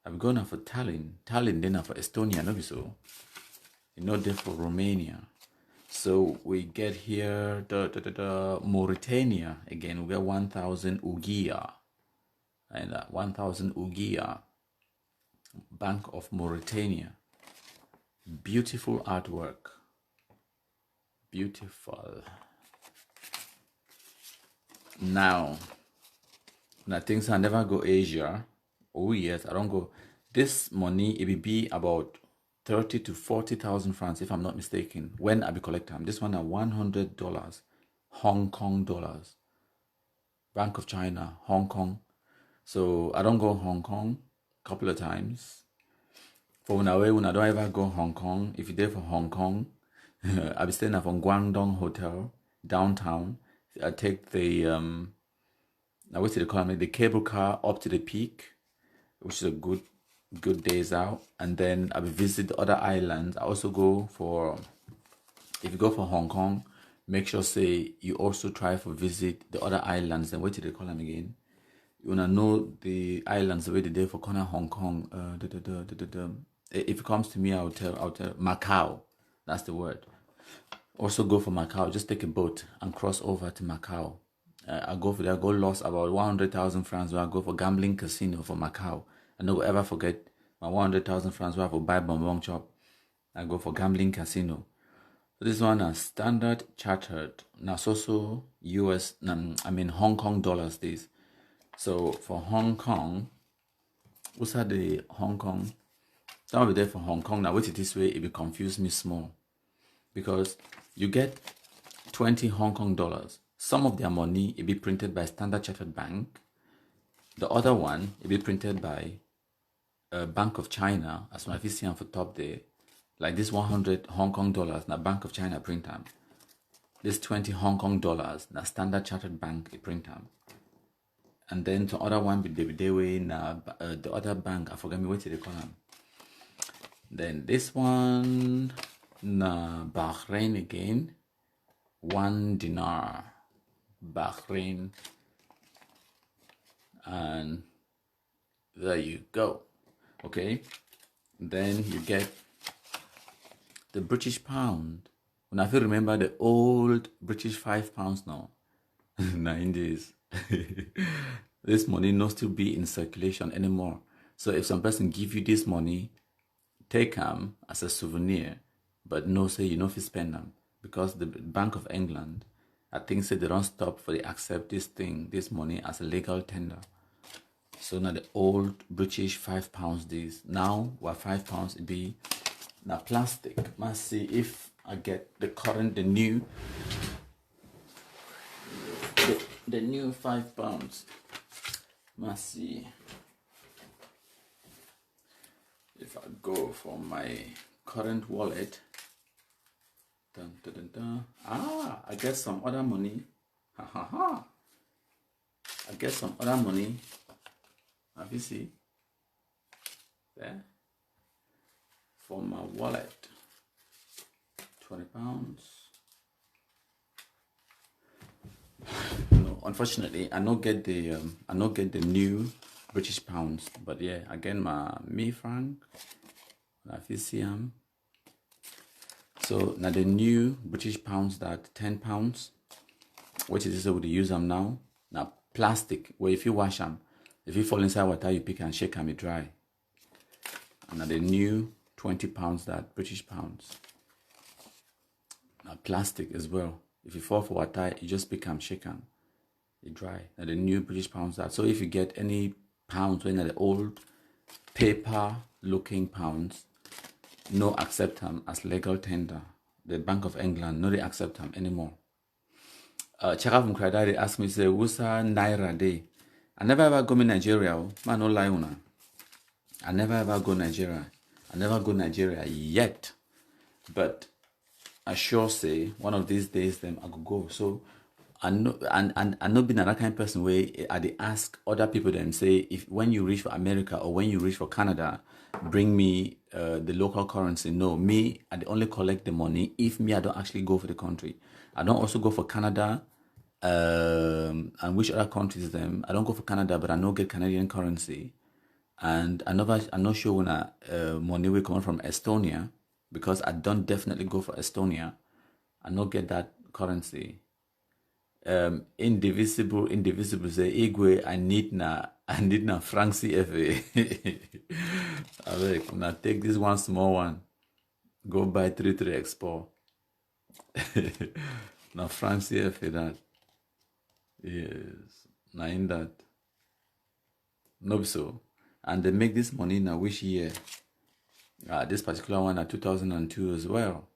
I'll be going now for Tallinn. Tallinn then for Estonia, no so. You know there for Romania. So we get here the Mauritania again. We get 1,000 Ugia. And 1,000 Ugia. Bank of Mauritania. Beautiful artwork. Beautiful. Now things I never go Asia. Oh yes, I don't go. This money it will be about 30 to 40,000 francs, if I'm not mistaken, when I be collect them. This one at $100, Hong Kong dollars. Bank of China, Hong Kong. So I don't go Hong Kong a couple of times. For when I don't ever go Hong Kong, if you're there for Hong Kong, I'll be staying at from Guangdong Hotel, downtown. I take the, I went to the cable car up to the peak, which is a good days out. And then I will visit the other islands. I also go for, if you go for Hong Kong, make sure say you also try for visit the other islands. And what did they call them again? You wanna know the islands the way they did for corner Hong Kong. If it comes to me, I'll tell Macau. That's the word. Also go for Macau. Just take a boat and cross over to Macau. I go for that. I go lost about 100,000 francs where I go for gambling casino for Macau. I never ever forget my 100,000 francs where I for buy bonbon chop. I go for gambling casino. So this one is Standard Chartered. Now it's also Hong Kong dollars this. So for Hong Kong, what's that the Hong Kong? I'll be there for Hong Kong. Now wait it this way, it will confuse me small. Because you get 20 Hong Kong dollars. Some of their money it be printed by Standard Chartered Bank. The other one it be printed by Bank of China. As when I see them for top there. Like this 100 Hong Kong dollars, now Bank of China print them. This 20 Hong Kong dollars, now Standard Chartered Bank print them. And then the other one with the way now the other bank, I forget me what they call them. Then this one, na Bahrain again, 1 dinar, Bahrain, and there you go. Okay, then you get the British pound. When I feel remember the old British £5 now, 90s. This money not still be in circulation anymore. So if some person give you this money, take them as a souvenir, but no say you know if you spend them, because the Bank of England, I think say they don't stop for they accept this money as a legal tender. So now the old British £5 this. Now what £5 it be now plastic. Must see if I get the new £5. Must see if I go for my current wallet. Dun, dun, dun, dun. I get some other money. I get some other money. Have you see? There. For my wallet. £20. No, unfortunately, I don't get the new British pounds, but yeah, again my franc. If you see them, so now the new British pounds that £10, which is this we use them now. Now plastic, where if you wash them, if you fall inside water, you pick and shake them, it dry. And now the new £20 that British pounds. Now plastic as well. If you fall for water, you just become shaken. It dry. Now the new British pounds that. So if you get any pounds, when the old paper looking pounds, no accept them as legal tender. The Bank of England, no they accept them anymore. Chaka from Krada, they asked me, say, what's a Naira day? I never ever go to Nigeria. Man, no lie una. I never ever go Nigeria. I never go Nigeria yet. But I sure say one of these days them I could go. So I know and I know being that kind of person where I ask other people them say if when you reach for America or when you reach for Canada, bring me the local currency. No, me I only collect the money if me I don't actually go for the country. I don't also go for Canada and which other countries them. I don't go for Canada, but I know get Canadian currency. And I'm not sure when money will come from Estonia. Because I don't definitely go for Estonia. I not get that currency. Indivisible say Igwe I need na franc CFA. I like now take this one small one. Go buy 33 Expo. Now franc CFA that. Yes. Now in that. No so. And they make this money now which year? This particular one at 2002 as well.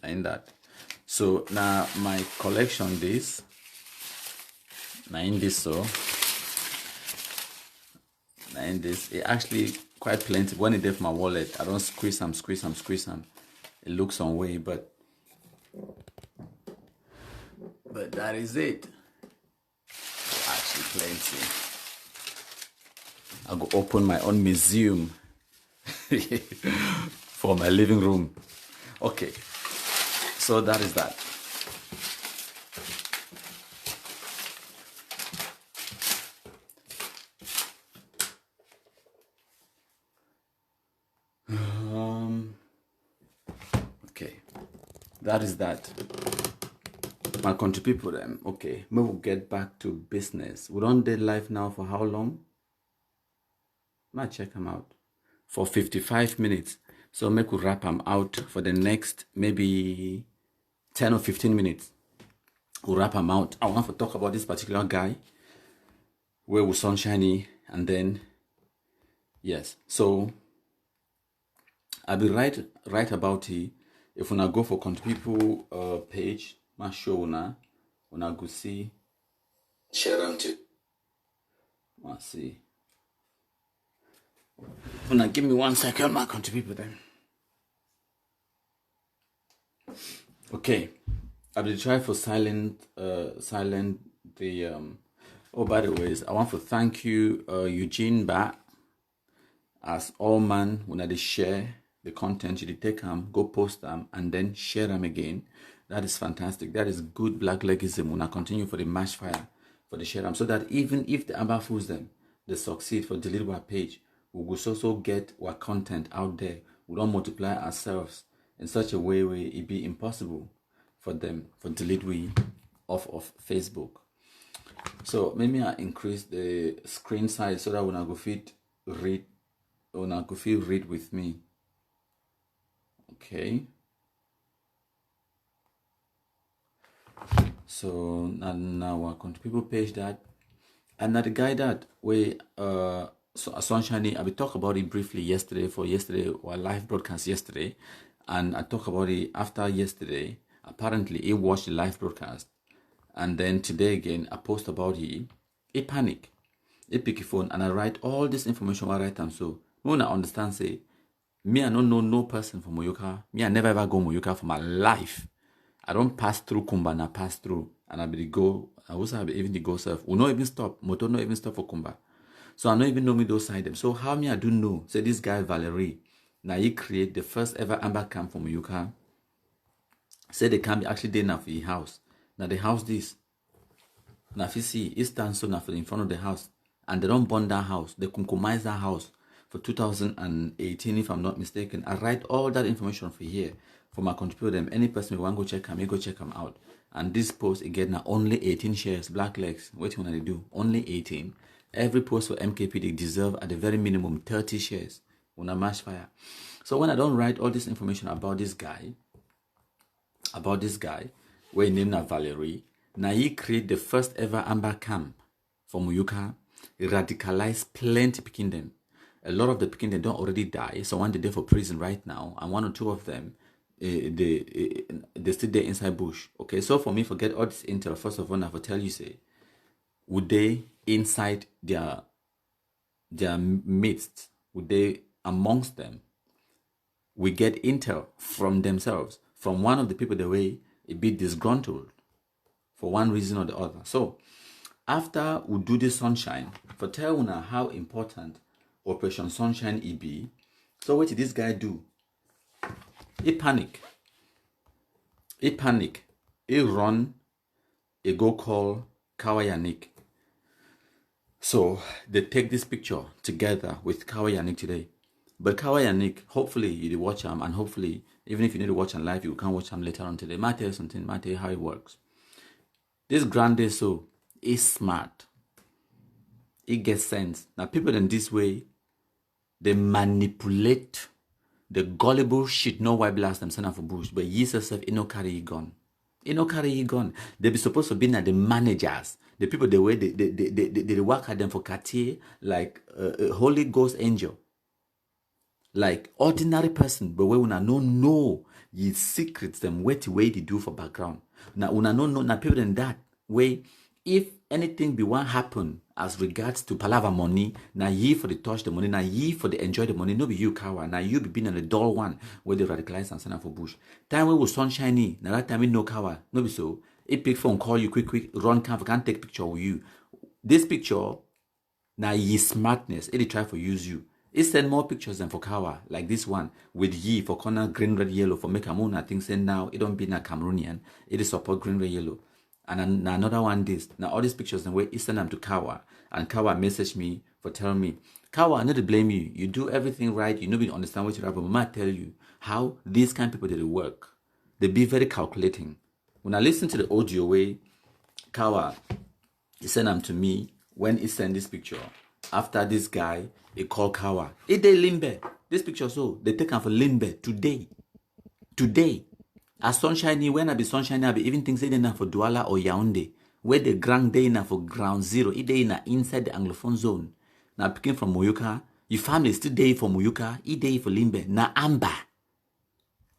In that. So now my collection this. Now in this it actually quite plenty. When it did my wallet, I don't squeeze them. It looks some way, but that is it. Actually plenty. I'll go open my own museum for my living room. Okay, so that is that. Okay, that is that. My country people them. Okay, we will get back to business. We're on dead live now for how long? Might check them out for 55 minutes. So make we wrap them out for the next maybe 10 or 15 minutes. We'll wrap them out. I want to talk about this particular guy where we sunshiny, and then yes. So I'll be right about it. If we go for country people page, my show una go see. Share them too. Let's see. Give me 1 second, my country people then. Okay, I will try for silent the Oh, by the way, I want to thank you, Eugene Ba, as all man when they share the content, you take them, go post them, and then share them again. That is fantastic. That is good black legism. When I continue for the match fire for the share them, so that even if the Amber fools them, they succeed for delete our page. We will also get our content out there. We don't multiply ourselves in such a way where it be impossible for them for delete we off of Facebook. So maybe I increase the screen size so that when I go fit read with me. Okay. So now I come to people page that, and now the guy that we so Sunshiny, I will talk about it briefly yesterday or live broadcast yesterday, and I talk about it after yesterday. Apparently he watched the live broadcast, and then today again I post about it. He panic, he pick a phone, and I write all this information. I write them so when I understand say me I don't know no person from Moyoka. Me I never ever go Moyoka for my life. I don't pass through Kumba, and I pass through, and I be go. I also have even the go surf. We not even stop. Motor not even stop for Kumba. So I don't even know me those side them. So how me I do know? Say this guy Valerie. Now he create the first ever Amber camp for Moyoka. Say they can be actually there now for the house. Now the house this. Now if you see, it stands so now for in front of the house, and they don't burn that house. They compromise that house for 2018, if I'm not mistaken. I write all that information for here for my contributor them. Any person who want to go check them, you go check them out. And this post again now only 18 shares. Black legs. What you wanna do? Only 18. Every post for MKP they deserve at the very minimum 30 shares. When I match fire. So when I don't write all this information about this guy, where he named Valerie, now he create the first ever Amber camp for Moyoka. He radicalized plenty picking them. A lot of the picking them don't already die. So one they're for prison right now, and one or two of them they still there inside bush. Okay, so for me, forget all this intel. First of all, I will tell you say, would they inside their midst, would they amongst them, we get intel from themselves, from one of the people the way it be disgruntled for one reason or the other. So after we do this sunshine, for tell una how important Operation Sunshine it be. So what did this guy do? He panic. He run. He go call Kawayanik. So they take this picture together with Kawayanik today. But Kawayanik, hopefully you watch him, and hopefully even if you need to watch him live, you can watch him later on today. Might tell you something. Might tell you how it works. This grande so is smart. It gets sense. Now people in this way, they manipulate the gullible shit. No why blast them send for bush, but ye yourself no carry gun. No carry gun. They be supposed to be now the managers, the people the way they work at them for Cartier like a Holy Ghost angel. like ordinary person, but we una no know ye secrets them what way they do for background. Now una no know na people in that way. If anything be one happen as regards to palava money, na ye for the touch the money, na ye for the enjoy the money, no be you cower, na you be being on the dull one where they radicalize and send up for bush. Time we was sunshiny, na that time we no cower, no be so. A pick phone call you quick, run can't take picture with you. This picture, na ye smartness, it try for use you. It send more pictures than for Kawa, like this one, with ye for corner green, red, yellow, for make Amona things say now it don't be na Cameroonian, it is support green, red, yellow. And another one this. Now all these pictures and way it send them to Kawa. And Kawa message me for telling me, Kawa, I need to blame you. You do everything right, you know we understand what you're about, but Mama tell you how these kind of people did work. They be very calculating. When I listen to the audio way, Kawa, he sent them to me when he sent this picture. After this guy, he called Kawa. It dey Limbe. This picture so they take him for Limbe today. Today. As sunshiny, when I be sunshiny, I be even things say na for Douala or Yaoundé. Where the ground day na for ground zero. It day na inside the Anglophone zone. Now picking from Moyuka. Your family still day for Moyuka. It day for Limbe. Na Amba.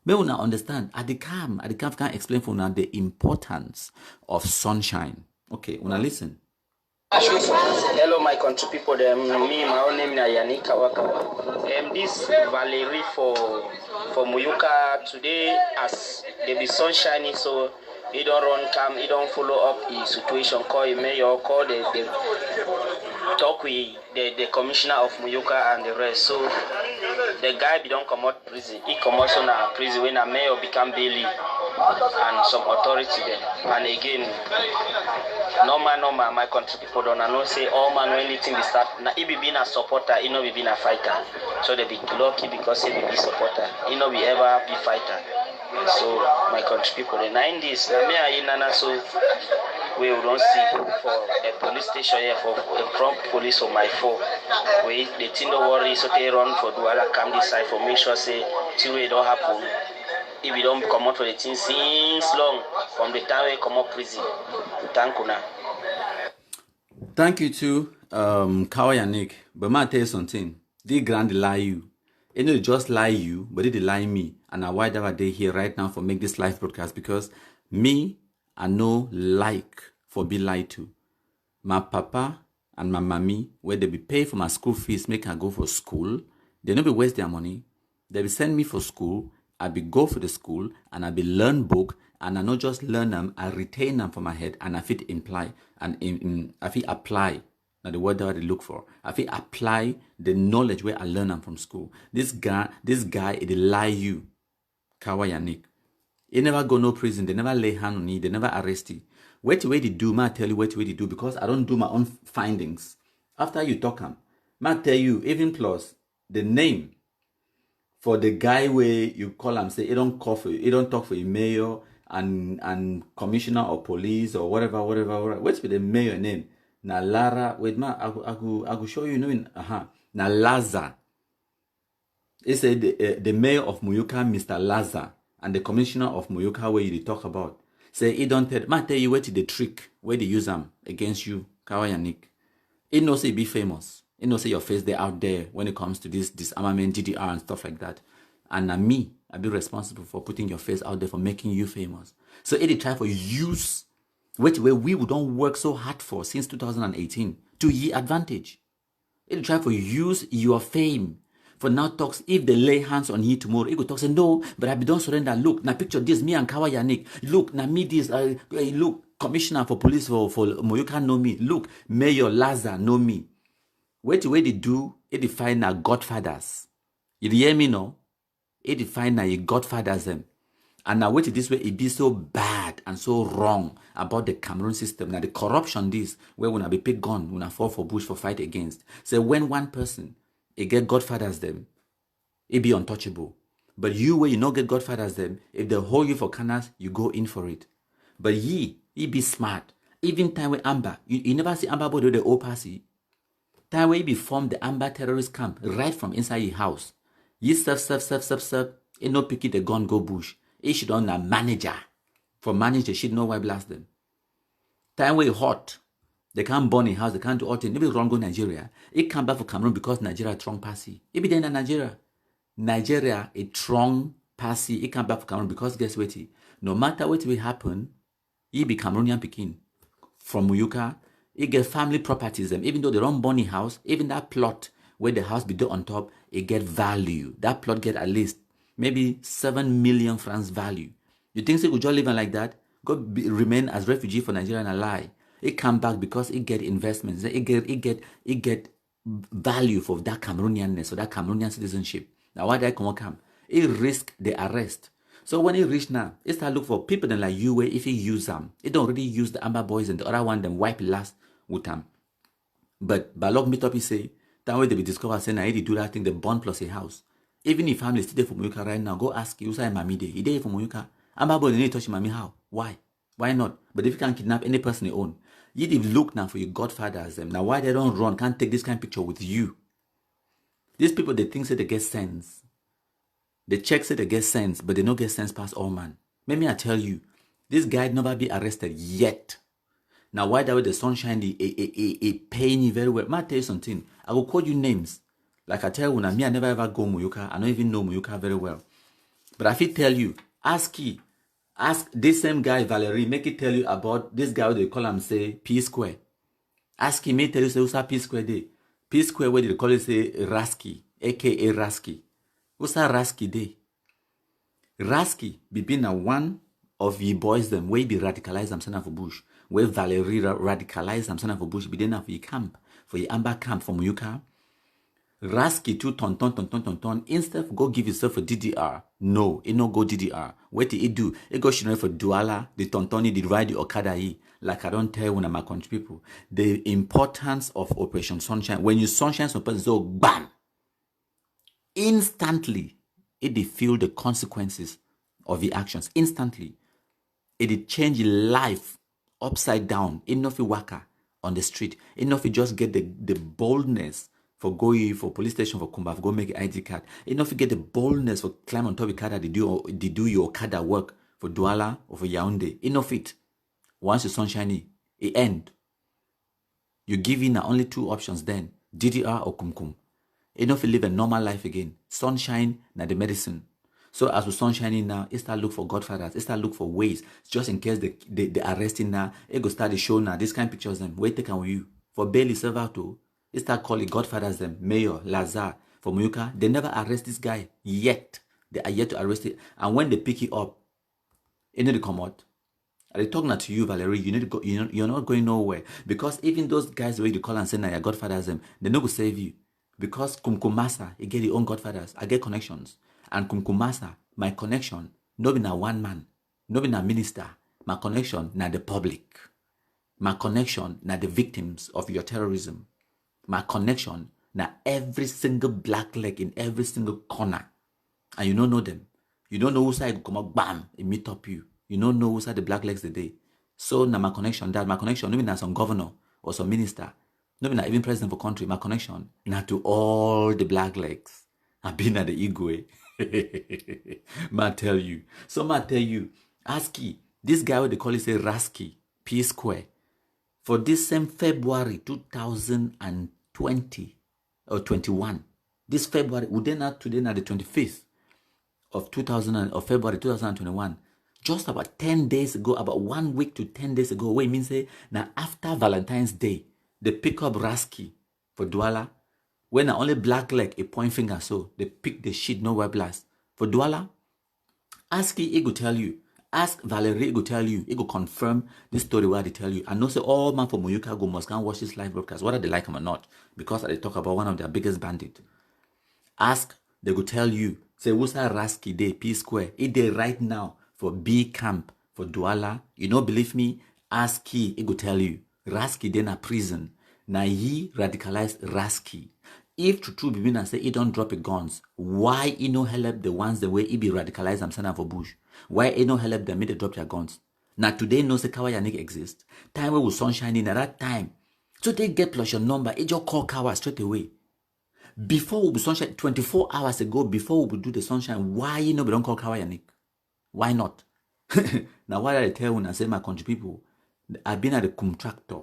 May una understand. At the camp can explain for now the importance of sunshine. Okay, una listen. Hello, my country people. Me, my own name is Yannick Kawakawa. This Valerie for Muyuka today, as they be sunshiny, so he don't run cam, he don't follow up his situation. Call him mayor, call the talk with the commissioner of Muyuka and the rest. So the guy be don't come out prison. He come out on a prison when a mayor become Bailey and some authority there. And again, normal, my country people don't know say all man when anything be start. Now he be being a supporter, he no be being a fighter. So they be lucky because he be supporter. He no be ever be fighter. So my country people, the 90s, now me and Nana so we don't see for a police station here for a prompt police on my phone. We the thing don't worry, so they run for Douala come this side for make sure say till it don't happen. If we don't come out for the thing since long from the time we come out prison. Thank you now. Thank you to Kawa Yannick. But I tell you something. They grand lie you. It not just lie you, but they lie me. And I why that day here right now for make this live broadcast because me, I no like for be lied to. My papa and my mommy, where they be pay for my school fees, make I go for school. They no be waste their money. They be send me for school. I be go for the school and I be learn book and I not just learn them, I retain them for my head and I fit imply and I fit apply. Now the word that I look for. I fit apply the knowledge where I learn them from school. This guy, it lie you, Kawa Yannick. He never go no prison. They never lay hand on you. They never arrest you. What way they do, ma tell you what way they do because I don't do my own findings. After you talk them, ma tell you even plus the name for the guy where you call him say he don't call for he don't talk for a mayor and commissioner or police or whatever. What's with the mayor name? Na Lara, wait ma, I go show you knowing na Laza. He said the mayor of Muyuka, Mr. Laza, and the commissioner of Muyuka where you talk about. Say he don't tell you what the trick where they use them against you, Kawa Yannick. He knows he be famous. He knows say your face they out there when it comes to this disarmament, GDR and stuff like that. And me, I be responsible for putting your face out there for making you famous. So he try for use where we don't work so hard for since 2018 to ye advantage. He try for use your fame. For now talks, if they lay hands on you tomorrow, he go talk say, no, but I be don't surrender. Look, now picture this, me and Kawa Yannick. Look, now me this, look, commissioner for police for Moyuka know me. Look, Mayor Laza know me. What they do, it define our godfathers. You hear me no? It define our godfathers them. And now what this way, it be so bad and so wrong about the Cameroon system. Now the corruption this, where when I be pick gun, when I fall for bush for fight against. So when one person, it get godfathers them, it be untouchable. But you where you not get godfathers them, if they hold you for canas, you go in for it. But ye be smart. Even time with Amber, you never see Amber body the old passy. Time where he be formed the Amber terrorist camp right from inside your house. Ye serve. It no picky the gun go bush. It should on a manager. For manager, should know why blast them. Time where hot. They can't burn a house, they can't do all things. Maybe wrong go Nigeria. It come back for Cameroon because Nigeria strong passy. It be there in Nigeria. Nigeria a strong passy, it come back for Cameroon because guess what? No matter what will happen, he be Cameroonian Pekin from Muyuka. He get family properties them, even though they don't burn house, even that plot where the house be built on top, it get value. That plot get at least maybe 7 million francs value. You think they could just live like that? Go remain as refugee for Nigeria and a lie. It come back because it get investments. It get value for that Cameroonianness or that Cameroonian citizenship. Now why they come? It risk the arrest. So when it reach now, it start look for people that like you where if you use them, it don't really use the Amber Boys and the other one them wipe last with them. But Balog meet up he say, that way they be discover saying I do that thing the bond plus a house. Even if family still there for Muyuka right now, go ask you say mommy day. He there for Muyuka. Amber Boy they need to touch mommy how? Why? Why not? But if you can kidnap any person you own, you look now for your godfathers them. Now why they don't run, can't take this kind of picture with you. These people they think say they get sense. They check say they get sense, but they don't get sense past all man. Maybe I tell you, this guy never be arrested yet. Now why that way the sunshine paying you very well. May I tell you something? I will call you names. Like I tell you, me I never ever go Muyuka. I don't even know Muyuka very well. But if he tell you, ask this same guy Valerie, make it tell you about this guy they call him say P Square. Ask him, may tell you say what's P Square day. P Square where they call it say Rasky, aka Rasky. What's that Rasky day? Rasky be been a one of ye boys them where be radicalized them son for bush. Where Valerie radicalized them son for bush be then for your camp, for your Amber camp from Muyuka. Rasky too ton. Instead of go give yourself a DDR. No, it no go DDR. What did it do? It go for Douala, the tontoni, the ride the Okada. Like I don't tell when I'm a country people. The importance of Operation Sunshine. When you sunshine some person, so bam! Instantly, it did feel the consequences of the actions. Instantly. It did change life upside down. Enough waka on the street. Enough you just get the boldness for going for police station for Kumba, for go make an ID card. Enough you get the boldness for climb on top of Okada, they do your Okada work for Douala or for Yaoundé. Enough it. Once the sunshine, it end. You give in only two options then, DDR or Kumkum. Enough you live a normal life again. Sunshine, na the medicine. So as we sunshine now, it start look for godfathers. It start look for ways. Just in case they arresting now, it go start the show now. This kind of pictures them. Wait, take on with you. For Bailey Servato, it start calling godfathers them. Mayor, Lazar, for Muyuka. They never arrest this guy yet. They are yet to arrest it. And when they pick it up, it need to come out. Are they talking to you, Valerie? You need to go. You're not going nowhere. Because even those guys where you call and say, now your godfathers them, they no go save you. Because Kumkumasa, he get his own godfathers. I get connections. And Kumkumasa, my connection, no be na one man, no be na minister. My connection na the public. My connection na the victims of your terrorism. My connection na every single black leg in every single corner. And you don't know them. You don't know who side come up, bam, it meet up you. You don't know who side the black legs the day. So na my connection, that my connection, no be na some governor or some minister. No be na even president for country. My connection na to all the black legs. I've been at the Igwe. Ma tell you. So ma tell you, Asky, this guy what they call it say Rasky, P Square, for this same February 2020 or 21. This February, we then not today na the 25th of February 2021. Just about 10 days ago, about 1 week to 10 days ago, what it means say now after Valentine's Day, they pick up Rasky for Douala. When only black leg a point finger, so they pick the shit nowhere blast. For Douala, Asky, it go tell you. Ask Valerie, it go tell you. It go confirm this story where they tell you. And no say all man from Muyuka go must can watch this live broadcast, whether they like him or not. Because they talk about one of their biggest bandits. Ask, they go tell you. Say, what's that Rasky day, P Square? It day right now for B camp, for Douala. You don't believe me? Asky, it go tell you. Rasky then a prison. Now he radicalized Rasky. If true be and say he don't drop his guns, why he no help the ones the way he be radicalized and send for bush? Why he no help them make they drop their guns? Now today no say Kawa Yannick exist. Time where we sunshine in at that time. So they get plus your number, it just call Kawa straight away. Before we be sunshine 24 hours ago, before we do the sunshine, why you know we don't call Kawa Yannick? Why not? Now why I tell when I say my country people, I've been at the contractor.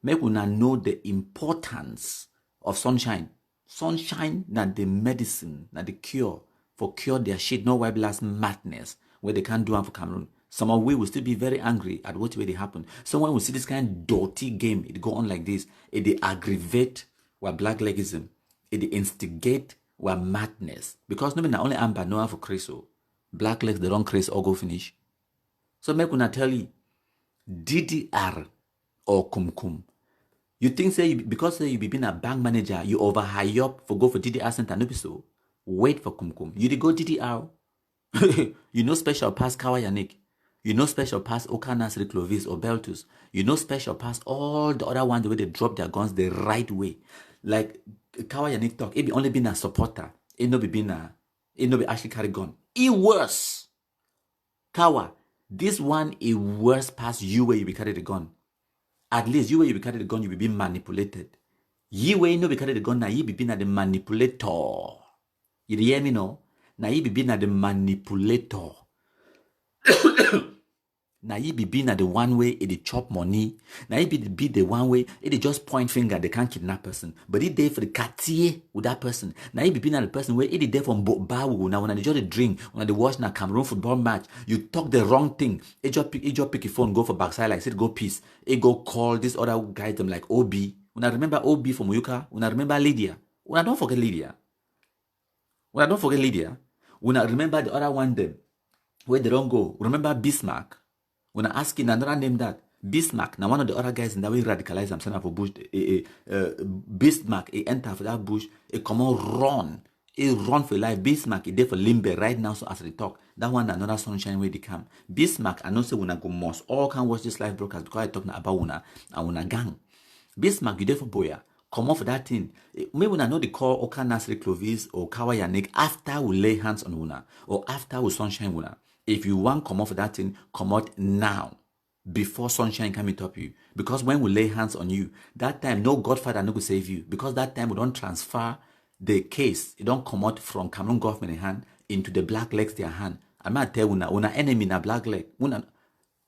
Make una know the importance of sunshine. Sunshine, not the medicine, not the cure for cure their shit, no white blast madness where they can't do it for Cameroon. Some of we will still be very angry at what way they happen. Someone will see this kind of dirty game, it go on like this. It they aggravate what blacklegism. It they instigate what madness. Because no not only Amber know how for Creso. Blacklegs they don't Crease or go finish. So make una tell you, DDR or Kumkum. You think say because say you be being a bank manager, you over high up for go for DDR center, no be so. Wait for Kumkum. You did go DDR. You know special pass Kawa Yannick. You know special pass Okanas, Clovis or Beltus. You know special pass all the other ones the way they drop their guns the right way. Like Kawa Yannick talk, it be only been a supporter. It no be actually carry gun. It worse. Kawa, this one is worse past you where you be carry the gun. At least you where you be carry the gun, you be being manipulated. You where you no be carry the gun, now you be being the manipulator. You hear me no? Now you be being the manipulator. Now you be being the one way it chop money. Now you be the one way it just point finger they can't kidnap person. But it there for the Cartier with that person. Now you be being the person where it there from Bawu. Now when they just drink, when they watch na Cameroon football match, you talk the wrong thing. It just pick your phone, go for backside like said go peace. It go call this other guy them like OB. When I remember OB from Muyuka, when I remember Lydia. When I don't forget Lydia. When I remember the other one them. Where they don't go. Remember Bismarck? When I ask in another name that Bismarck, now one of the other guys in that way radicalized himself for bush. Bismarck, he enter for that bush, he come on run. He run for life. Bismarck, he there for Limbe right now. So as they talk, that one another sunshine where they come. Bismarck, I know say when I go most all can watch this live broadcast because I talk about una and una gang. Bismarck, you there for Boya. Come off that thing. Maybe when I know they call Oka Nasri Clovis or Kawa Yannick after we lay hands on una or after we sunshine una. If you want come off that thing, come out now before sunshine coming top you. Because when we lay hands on you, that time no Godfather no go save you. Because that time we don't transfer the case. It don't come out from Cameroon government hand into the black legs their hand. I might tell una enemy na black leg. Una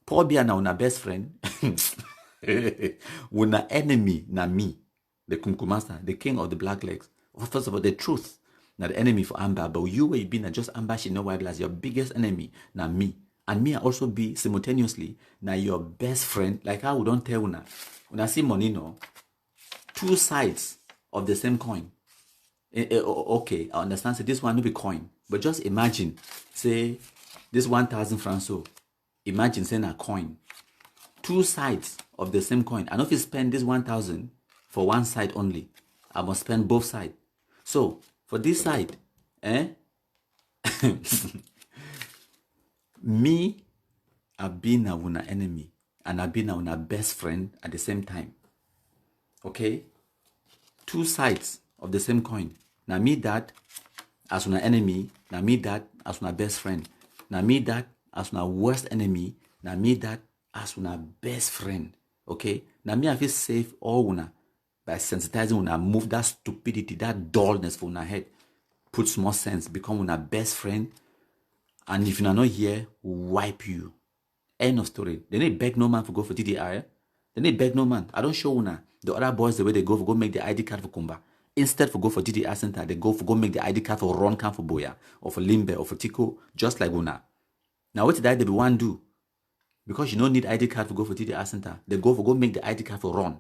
poor be na una best friend. Una enemy na me. The Kumkumasa, the king of the black legs. Well, first of all, the truth. Not the enemy for Amber, but you where you be not just Amber, she know why as your biggest enemy, now me. And me I also be simultaneously now your best friend. Like how we don't tell una. When I see money no, two sides of the same coin. Okay, I understand. So this one will be coin. But just imagine, say this 1,000 francs. So imagine saying a coin. Two sides of the same coin. I know if you spend this 1,000 for one side only, I must spend both sides. So for this side, me, I've been a enemy and I've been a best friend at the same time. Okay? Two sides of the same coin. Now me that as an enemy, now me that as my best friend. Now me that as my worst enemy, now me that as my best friend. Okay? Now me I feel safe all una. By sensitizing una, move that stupidity, that dullness for una head. Put more sense, become una best friend. And if you're not here, wipe you. End of story. They need beg no man for go for DDR. They need beg no man. I don't show una. The other boys, the way they go for go make the ID card for Kumba. Instead for go for DDR center, they go for go make the ID card for Ron Camp for Boya. Or for Limbe or for Tico. Just like una. Now what did they be one do? Because you don't need ID card for go for DDR center. They go for go make the ID card for Ron.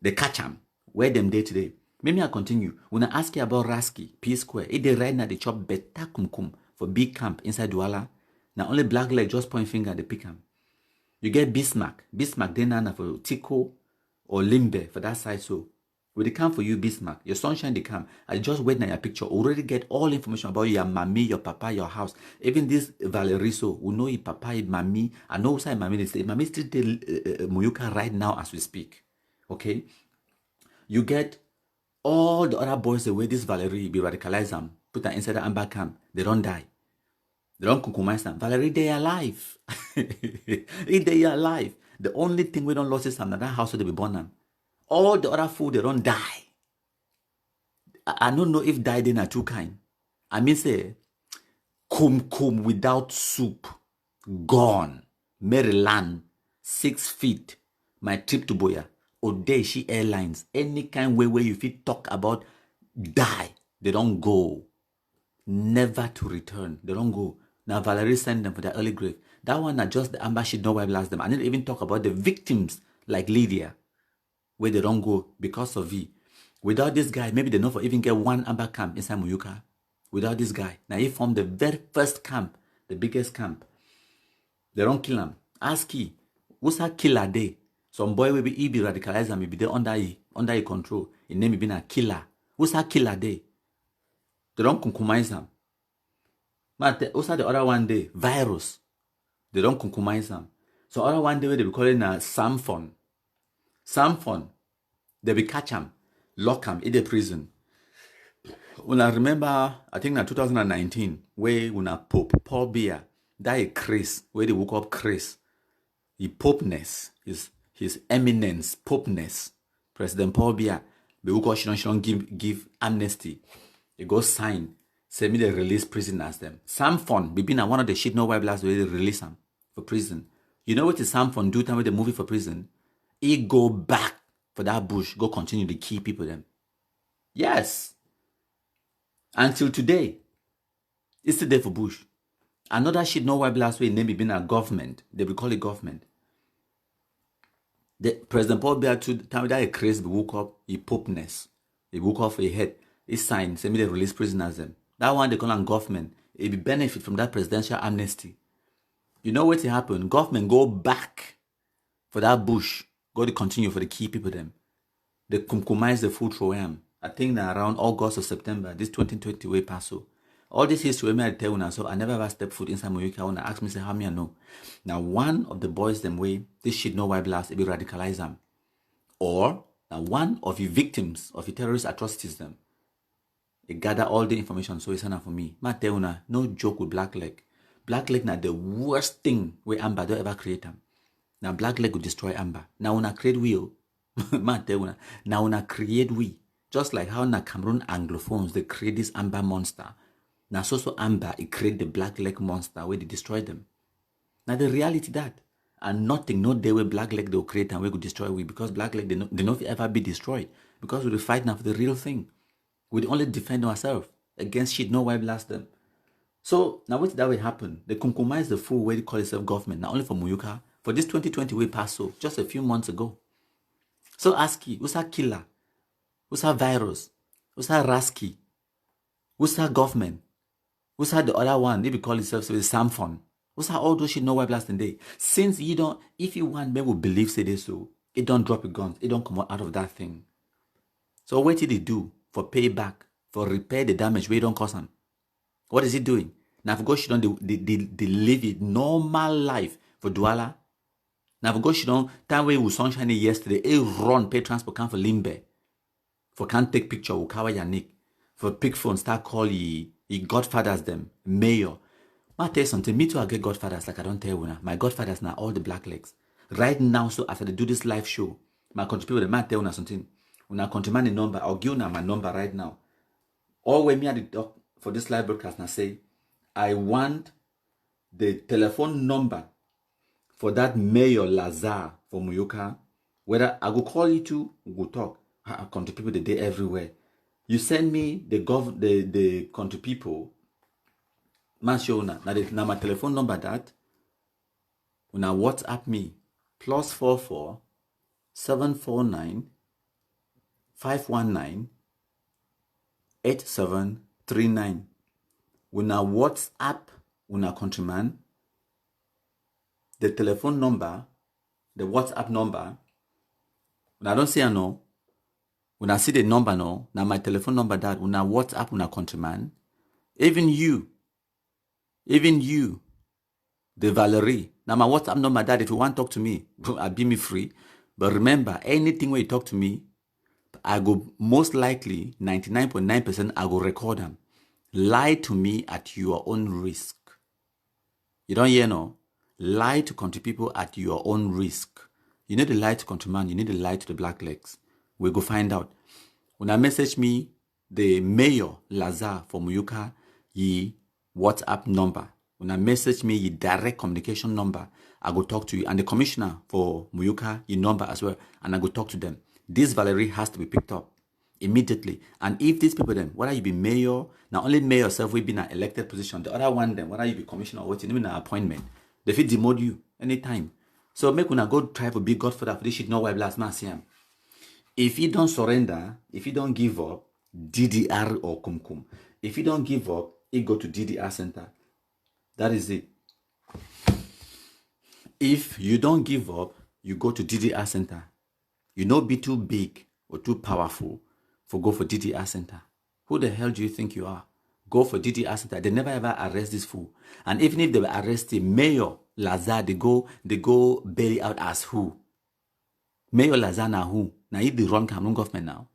They catch them. Where them day today? Maybe I continue. When I ask you about Rasky, P Square, if they right now they chop better kumkum for big camp inside Douala. Now only black leg just point finger they pick them. You get Bismarck. Bismarck then now for Tico or Limbe for that side. So when they come for you, Bismarck, your sunshine they come. I just wait now your picture. Already get all information about your mommy, your papa, your house. Even this Valeriso, we know your papa, your mommy. I know why mommy they say mommy still tell Muyuka right now as we speak. Okay, you get all the other boys the way this Valerie be radicalized them, put them inside the Amber camp. They don't die. They don't compromise them. Valerie, they are alive. They are alive. The only thing we don't lose is that house they be born them. All the other food they don't die. I don't know if die they are two kind. I mean say, kum without soup, gone. Maryland, 6 feet. My trip to Boya. Odeshi Airlines, any kind way where you fit talk about die, they don't go. Never to return. They don't go. Now Valerie sent them for their early grave. That one are just the amber sheet, no wipe last them. I didn't even talk about the victims like Lydia, where they don't go because of V. Without this guy, maybe they don't even get one amber camp inside Muyuka. Without this guy. Now he formed the very first camp, the biggest camp. They don't kill him. Ask he, what's that killer day? Some boy will be radicalized and maybe they under a control. His name will be a killer. What's that killer day? They don't compromise them. But also the other one day, virus. They don't compromise them. So other one day they be calling a Samphon. Samphon. They be catch him, lock him in the prison. When I remember, I think in 2019, where when a Pope Paul Biya, that Chris, where they woke up Chris, the Popeness, his eminence, Popeness, President Paul Biya, they woke up, she don't give amnesty. They go sign, say me they release prisoners them. Samphon, be been one of the shit no white blacks where they release them for prison. You know what the Samphon do time with the movie for prison? He go back for that bush, go continue to kill people them. Yes. Until today, it's still there for bush. Another shit no white blacks way name be been a government. They will call it government. The President Paul Biya to time that he crazy woke up, he Popeness. He woke up for a head. He signed, say me they release prisoners them. That one they call on government. It be benefit from that presidential amnesty. You know what happen? Government go back for that bush. Go to continue for the key people them. They compromise the food for them. I think that around August or September, this 2020 way pass so. All this history I tell you so I never ever step foot inside Muyuka. When I ask me say how me I know. Now one of the boys them way, this shit no white blast, it be radicalize them. Or now one of the victims of the terrorist atrocities them. They gather all the information, so it's enough for me. Ma tell una, no joke with Blackleg. Blackleg na the worst thing where Amber don't ever create them. Now Blackleg will destroy Amber. Now una create we, ma tell una. Now una create we. Just like how na Cameroon Anglophones they create this Amber monster. Now so Amber it create the Blackleg monster where they destroy them. Now the reality that. And nothing, no day where Blackleg they will create and we could destroy we because Blackleg they not ever be destroyed. Because we fight now for the real thing. We only defend ourselves against shit, no white blast them. So now what that will happen? They compromise the full way they call itself government, not only for Muyuka, for this 2020 way pass so just a few months ago. So ask you, who's that killer? Who's that virus? Who's that Rasky? Who's that government? Who's that the other one? They be call itself Samphon. Who's that all those shit no white blasting day? Since you don't, if you want men will believe say this so, it don't drop a gun, it don't come out of that thing. So what did he do? For payback, for repair the damage we don't cause him. What is he doing? Now for God she don't they live it normal life for Douala. Now for God she don't time where we sunshine yesterday, he run pay transport can for Limbe. For can't take picture with Kawa Yannick. For pick phone start call he godfathers them, mayor. I tell you something, me too I get godfathers like I don't tell you now. My godfathers now all the Blacklegs. Right now, so after they do this live show, my country people they might tell you something. When I contemand the number, I'll give you my number right now. Or when me at the doc for this live broadcast, I say, I want the telephone number for that Mayor Lazar for Muyuka. Whether I go call you to, we go talk. I country people the day everywhere. You send me the country people. Man show now my telephone number that. When I WhatsApp me +44 749 519 8739. Una WhatsApp una countryman the telephone number, the WhatsApp number. When I don't say I know, when I see the number no, now my telephone number that una WhatsApp una countryman, even you, the Valerie. Now my WhatsApp number that if you want to talk to me, I'll be me free. But remember, anything where you talk to me, I go most likely 99.9% I go record them. Lie to me at your own risk. You don't hear no? Lie to country people at your own risk. You need to lie to countryman, you need to lie to the Blacklegs. We go find out. When I message me, the Mayor Lazar for Muyuka, ye WhatsApp number. When I message me your direct communication number, I go talk to you. And the commissioner for Muyuka, your number as well. And I go talk to them. This Valerie has to be picked up immediately. And if these people then, whether you be mayor, not only mayor yourself will be in an elected position, the other one then, whether you be commissioner or what, even an appointment, they fit demote you anytime. So make una go try to be godfather for this shit, no why last man see him. If you don't surrender, if you don't give up, DDR or Kumkum. If you don't give up, you go to DDR center. That is it. If you don't give up, you go to DDR center. You know, be too big or too powerful for go for DDR center. Who the hell do you think you are? Go for DDR center. They never ever arrest this fool. And even if they were arrested, Mayor Lazar, they go bail out as who? Mayor Lazar now who? Now he the run Cameroon government now.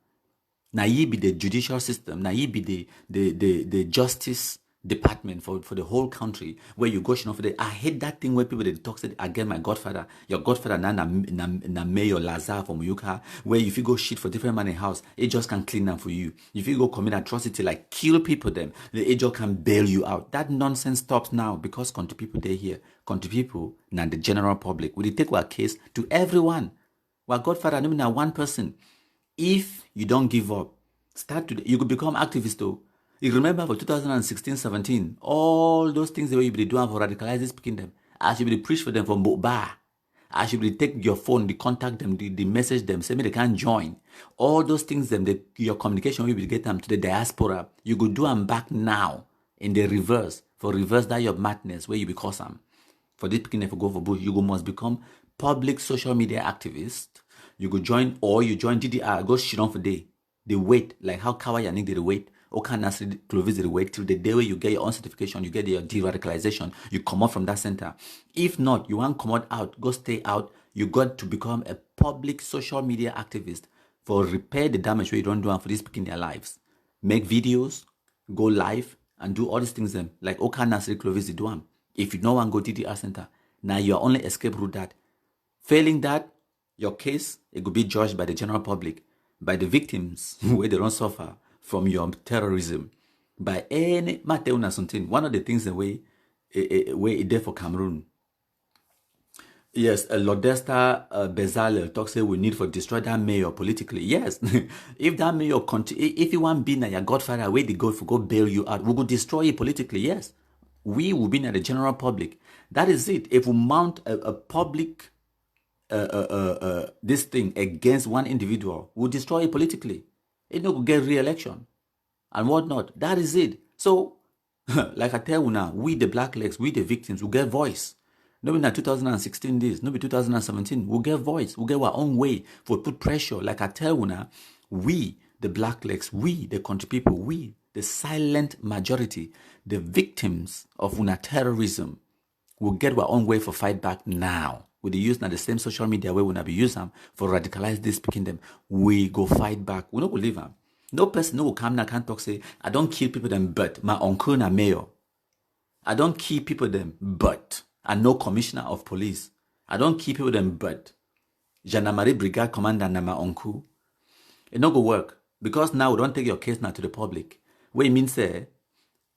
Now he be the judicial system. Now he be the justice department for the whole country where you go for the. I hate that thing where people they talk say again my godfather, your godfather na Mayor Lazar from Muyuka, where if you go shit for different man in house, it just can clean them for you. If you go commit atrocity like kill people them, it just can bail you out. That nonsense stops now because country people they here, country people now the general public will take our case to everyone. Our godfather no mean one person. If you don't give up, you could become activist though. You remember for 2016-17, all those things that you be doing for radicalizing speaking them. I should be preach for them from Boba. I should be take your phone, the contact them, the message them, say me they can't join. All those things them, your communication will be get them to the diaspora. You could do them back now in the reverse. For reverse that your madness where you because them. For this speaking if you go for bush, you must become public social media activist. You go join or you join DDR, go shit on for day. They wait, like how Kawa Yannick did wait. Oka Nasri Clovis did wait till the day where you get your own certification, you get your de-radicalization, you come out from that center. If not, you want to come out, go stay out. You got to become a public social media activist for repair the damage where you don't do and for this in their lives. Make videos, go live, and do all these things then. Like Oka Nasri Clovis did one. If you don't want to go DDR center, now your only escape route that. Failing that, your case, it could be judged by the general public, by the victims where they don't suffer from your terrorism, by any matter something. One of the things the way it there for Cameroon. Yes, Lodesta Bezalel talks say we need for destroy that mayor politically. Yes, if that mayor if you want be na your godfather, where they go for go bail you out, we will destroy it politically. Yes, we will be na the general public. That is it. If we mount a public this thing against one individual, will destroy it politically. It no get re-election and whatnot. That is it. So, like I tell you now, we the black legs, we the victims, will get voice. No be 2016 this, no be 2017. We'll get voice. We'll get our own way for put pressure. Like I tell you now, we the black legs, we the country people, we the silent majority, the victims of una terrorism, will get our own way for fight back now. With the use now the same social media where we not be use them for radicalize this speaking them, we go fight back. We not go leave them. No person no will come now can't talk say I don't kill people them but my uncle na mayor. I don't kill people them but and no commissioner of police. I don't kill people them but Gendarmerie Brigade Commander na my uncle. It not go work because now we don't take your case now to the public. What it means say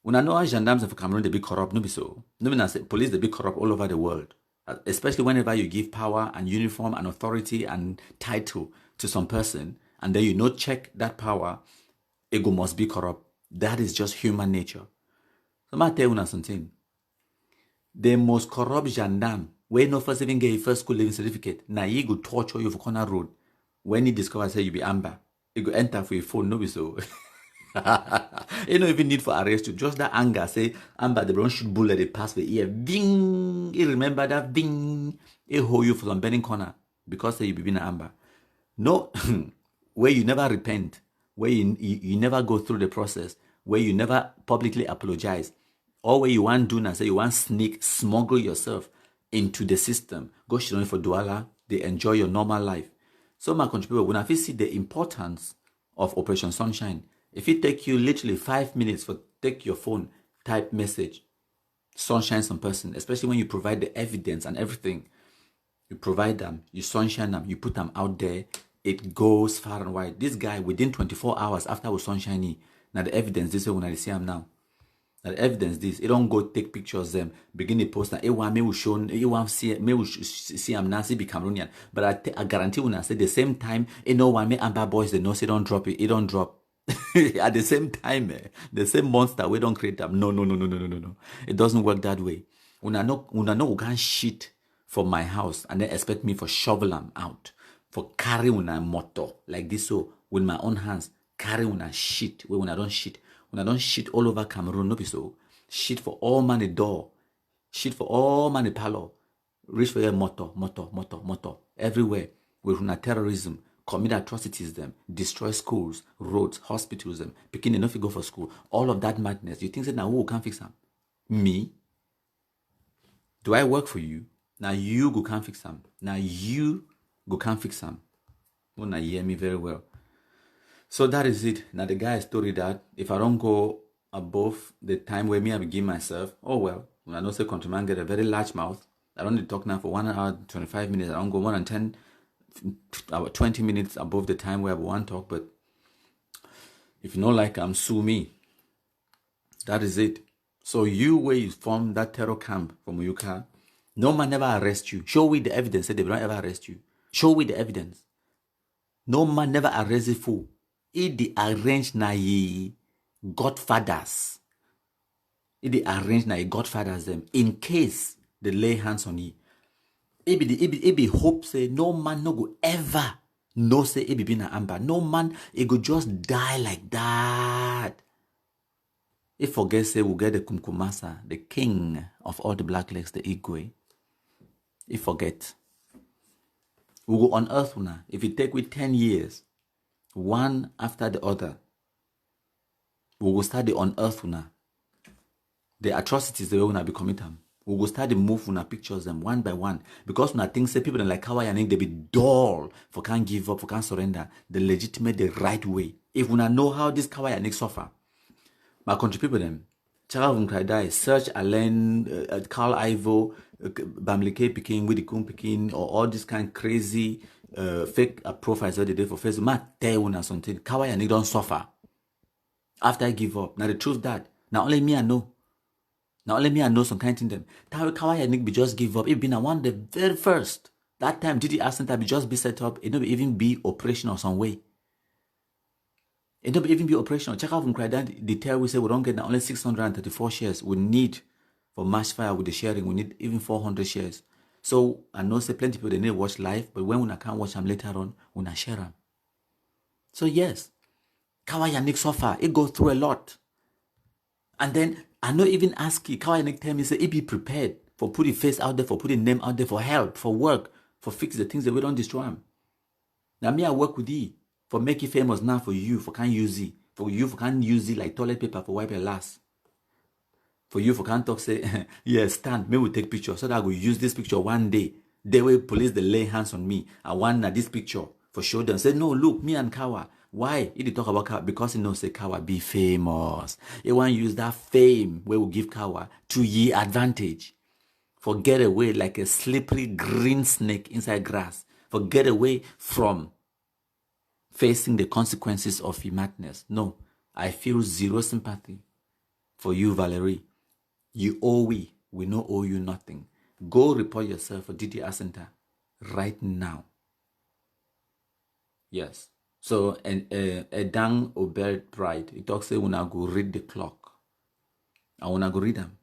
when I know how gendarmes for Cameroon they be corrupt, no be so. No be say police they be corrupt all over the world. Especially whenever you give power and uniform and authority and title to some person, and then you not check that power, ego must be corrupt. That is just human nature. So I tell you something. The most corrupt gendarme, where no first even get a first school living certificate, now he go torture you for corner road. When he discovers say you be amber, he go enter for your phone, no be so. You don't even need for arrest you. Just that anger. Say, Amber, the brown shoot bullet, they pass the ear. Bing! You remember that? Bing! It hold you for some burning corner. Because say you be in Amber. No, where you never repent. Where you never go through the process. Where you never publicly apologize. Or where you want to do now, say you want smuggle yourself into the system. Go shit for Douala. They enjoy your normal life. So my country people, when I see the importance of Operation Sunshine, if it take you literally 5 minutes for take your phone, type message, sunshine some person, especially when you provide the evidence and everything, you provide them, you sunshine them, you put them out there, it goes far and wide. This guy, within 24 hours after we sunshine, now the evidence, this is when I see him now. The evidence this, it don't go take pictures them, begin the post and me will show, me will see I'm Nancy be Cameroonian. But I guarantee when I say the same time, one me Amber boys they know say don't drop it don't drop. At the same time, the same monster we don't create them. No. It doesn't work that way. When I know we can't shit for my house and then expect me for shovel them out, for carry una motor like this so with my own hands, carry una shit when I don't shit. When I don't shit all over Cameroon, no be so. Shit for all man the door. Shit for all man the parlor. Reach for your motor. Everywhere. With una terrorism, commit atrocities them, destroy schools, roads, hospitals them, picking enough to go for school. All of that madness. You think that now who can fix them? Me? Do I work for you? Now you go can't fix them. Now you go can't fix them. Wanna hear me very well. So that is it. Now the guy story that if I don't go above the time where me I begin myself, oh well, when I know say countryman get a very large mouth, I don't need to talk now for 1 hour, 25 minutes. I don't go more than 20 minutes above the time where I want to talk. But if you don't like, sue me. That is it. So you where you form that terror camp from Muyuka, no man never arrest you. Show me the evidence that they will not ever arrest you. Show me the evidence. No man never arrest a fool. It the arranged na ye godfathers. It the arranged na ye godfathers them in case they lay hands on ye. It be hope say no man no go ever no say it be na amber. No man it go just die like that. If forget say we'll get the Kumkumasa, the king of all the black legs, the Igwe. If forget. We go unearth una. If it take with 10 years, one after the other, we will start the unearth una. The atrocities the way una be committing. We will start the move una pictures them one by one. Because una think say people like Kawai and they be dull for can't give up, for can't surrender. The legitimate, the right way. If una know how this Kawai and suffer, my country people them. Charles Vunkraidai, search Alain, Carl Ivo, Bamleke Peking, Widikum Peking, or all this kind of crazy fake profiles that they did for Facebook. Ma tell una something. Kawai and don't suffer. After I give up. Now the truth that now only me I know. Now only me I know some kind of thing them. Kawai and be just give up. It been one the very first. That time DDR Center be just be set up. It don't even be operational some way. It don't even be operational. Check out from Crydan, the tell we say we don't get only 634 shares. We need for mass fire with the sharing. We need even 400 shares. So I know say plenty people they need to watch live, but when we can't watch them later on, we not share them. So yes, Kawai and Nick suffer. It goes through a lot. And then I know even ask you, Kawai and Nick tell me say it be prepared for putting face out there, for putting name out there, for help, for work, for fix the things that we don't destroy them. Now me I work with you. For make it famous now for you, for can't use it. For you, for can't use it like toilet paper for wipe your last. For you, for can't talk say, yeah, stand, me will take picture. So that I will use this picture one day. They will police they lay hands on me. I want this picture for show them. Say, no, look, me and Kawa. Why? He did talk about Kawa because he knows say Kawa be famous. He want to use that fame where we give Kawa to ye advantage. For get away like a slippery green snake inside grass. For get away from facing the consequences of your madness. No, I feel zero sympathy for you, Valerie. You owe we no owe you nothing. Go report yourself for DDR Center right now. Yes. So, a dang Obert Pride, it talks say when I go read the clock. I wanna go read them.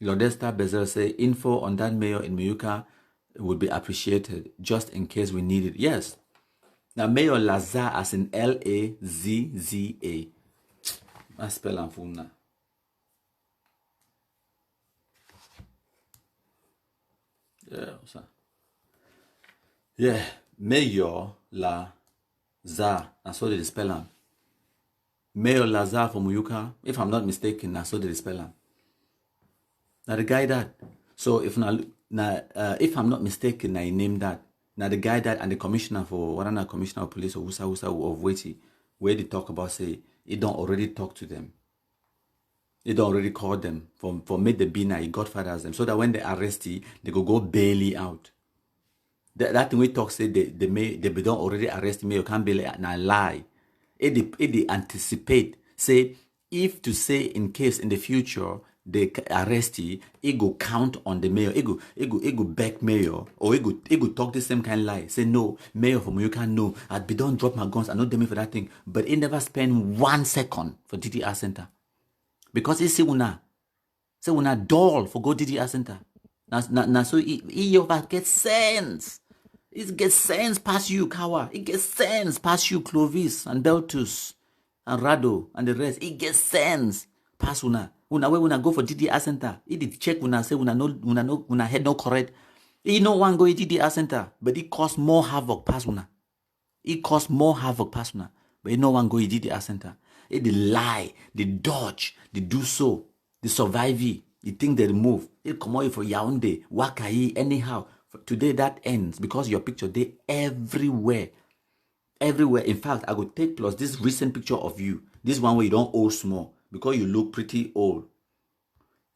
Lodesta Bezel say info on that mayor in Muyuka would be appreciated just in case we need it. Yes. Now, Mayor Lazar as in Lazza. I spell and phone now. Yeah, sir. Yeah, Mayor Lazar. I saw the spell him. Mayor Lazar from Muyuka. If I'm not mistaken, I saw the spell him. Now the guy that. So if I'm not mistaken, I named that. Now the guy that and the commissioner for Warana commissioner of police of Usa of Weti, where they talk about say he don't already talk to them. He don't already call them for make the bina he godfathers them so that when they arrest he, they go bail out. That thing we talk say they don't already arrest me, you can't bail and I lie. It they anticipate say if to say in case in the future they arrest you, it go count on the mayor. It go back mayor, or it go talk the same kind of lie. Say no, mayor from Moyoka, no, I'd be don't drop my guns. I know them for that thing, but it never spend 1 second for DDR Center because it say una dull for go DDR Center. Now so it over get sense. It gets sense past you, Kawa. It gets sense past you, Clovis and Beltus and Rado and the rest. It gets sense past una. Una go for DDR Center. It did check una say una head no correct. It no one go to DDR Center, but it costs more havoc past una. It costs more havoc past una, but it no one go to DDR Center. It the lie, the dodge, the do so, the survive, the thing they remove. It come out for Yaoundé, Wakai, anyhow. Today that ends because your picture they everywhere. Everywhere. In fact, I would take plus this recent picture of you. This one where you don't old small because you look pretty old.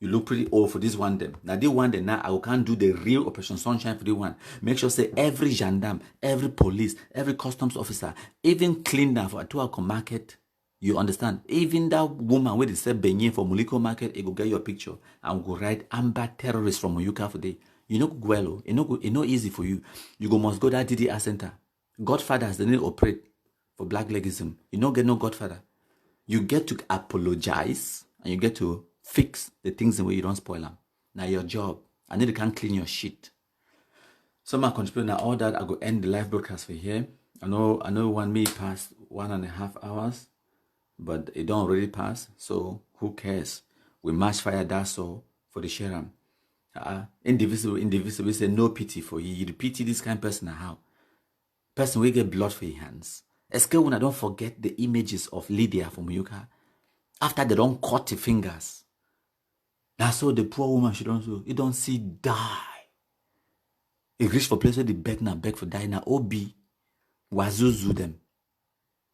You look pretty old for this one them. Now this one then now I can't do the real Operation Sunshine for the one. Make sure say every gendarme, every police, every customs officer, even cleaner for Atuako market. You understand? Even that woman where they say Benye for Muliko market, it go get your picture and go write Amber terrorist from Moyoka for day. You know well, it no easy for you. You go must go that DDR Center. Godfathers, they need to operate for black legism. You don't get no godfather. You get to apologize and you get to fix the things the way you don't spoil them. Now your job. I need to can clean your shit. So my contribution now all that I go end the live broadcast for here. I know one me past 1.5 hours, but it don't already pass. So who cares? We match fire that so for the Sharam. Indivisible, say no pity for you. You pity this kind of person how? Person will get blood for your hands. Escape when I don't forget the images of Lydia from Moyoka. After they don't cut the fingers. That's all the poor woman she don't do. You don't see die. It reach for place where they beg for die. Now Obi Wazuzu them.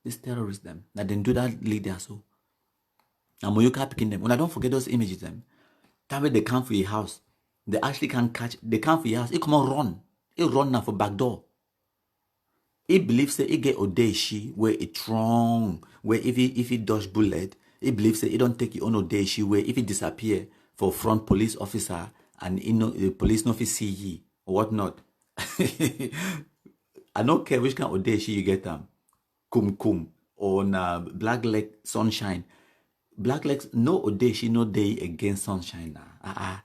These terrorists them. Now they do that Lydia so. Now Moyoka picking them. When I don't forget those images them. Time when they come for your house. They actually can catch. They come for your house. It come on run. It run now for back door. It believes that it get Odeshi where it strong. Where if it dodge bullet, it believes that it don't take your own Odeshi where if it disappear for front police officer and the police no see ye or whatnot. I don't care which kind of Odeshi you get them. Kum or Black Leg Sunshine. Black Legs no Odeshi no day against Sunshine now.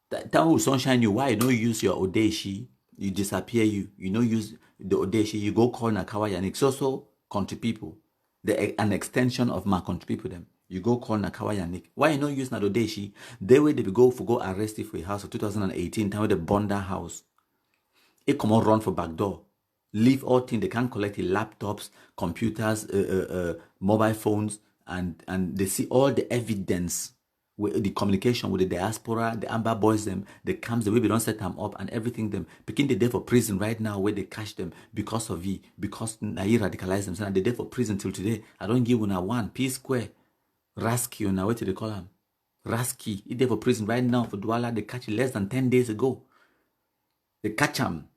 That will Sunshine you why you don't use your Odeshi, you disappear you don't use the Odeshi, you go call Nakawa Yannick. So country people. An extension of my country people them. You go call Nakawa Yannick. Why you don't use na Odeshi? They way they go arrest you for a house of 2018, time where they burn that house. It come on run for back door. Leave all things, they can't collect the laptops, computers, mobile phones, and they see all the evidence. The communication with the diaspora, the Amber boys, them, the camps, the way we don't set them up and everything them. Picking the day for prison right now where they catch them because of because they radicalize them. So they're there for prison till today. I don't give una one. P Square. Rasky, now what do they call him? Rasky. He's there for prison right now for Douala. They catch him less than 10 days ago. They catch him.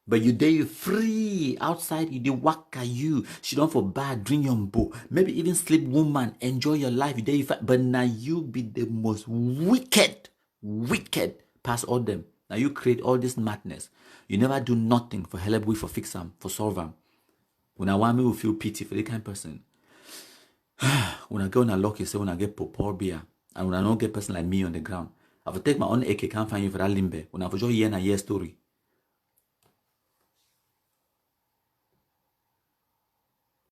But you there you free outside, you dey waka you. She don't for bad, drink your bow. Maybe even sleep woman, enjoy your life. You there you but now you be the most wicked past all them. Now you create all this madness. You never do nothing for help we for fix them, for solve them. When I want me to feel pity for the kind of person. When I go on a lucky, say when I get pour beer, and when I don't get person like me on the ground, I will take my own AK, can't find you for that limbe. When I for just hear a year story.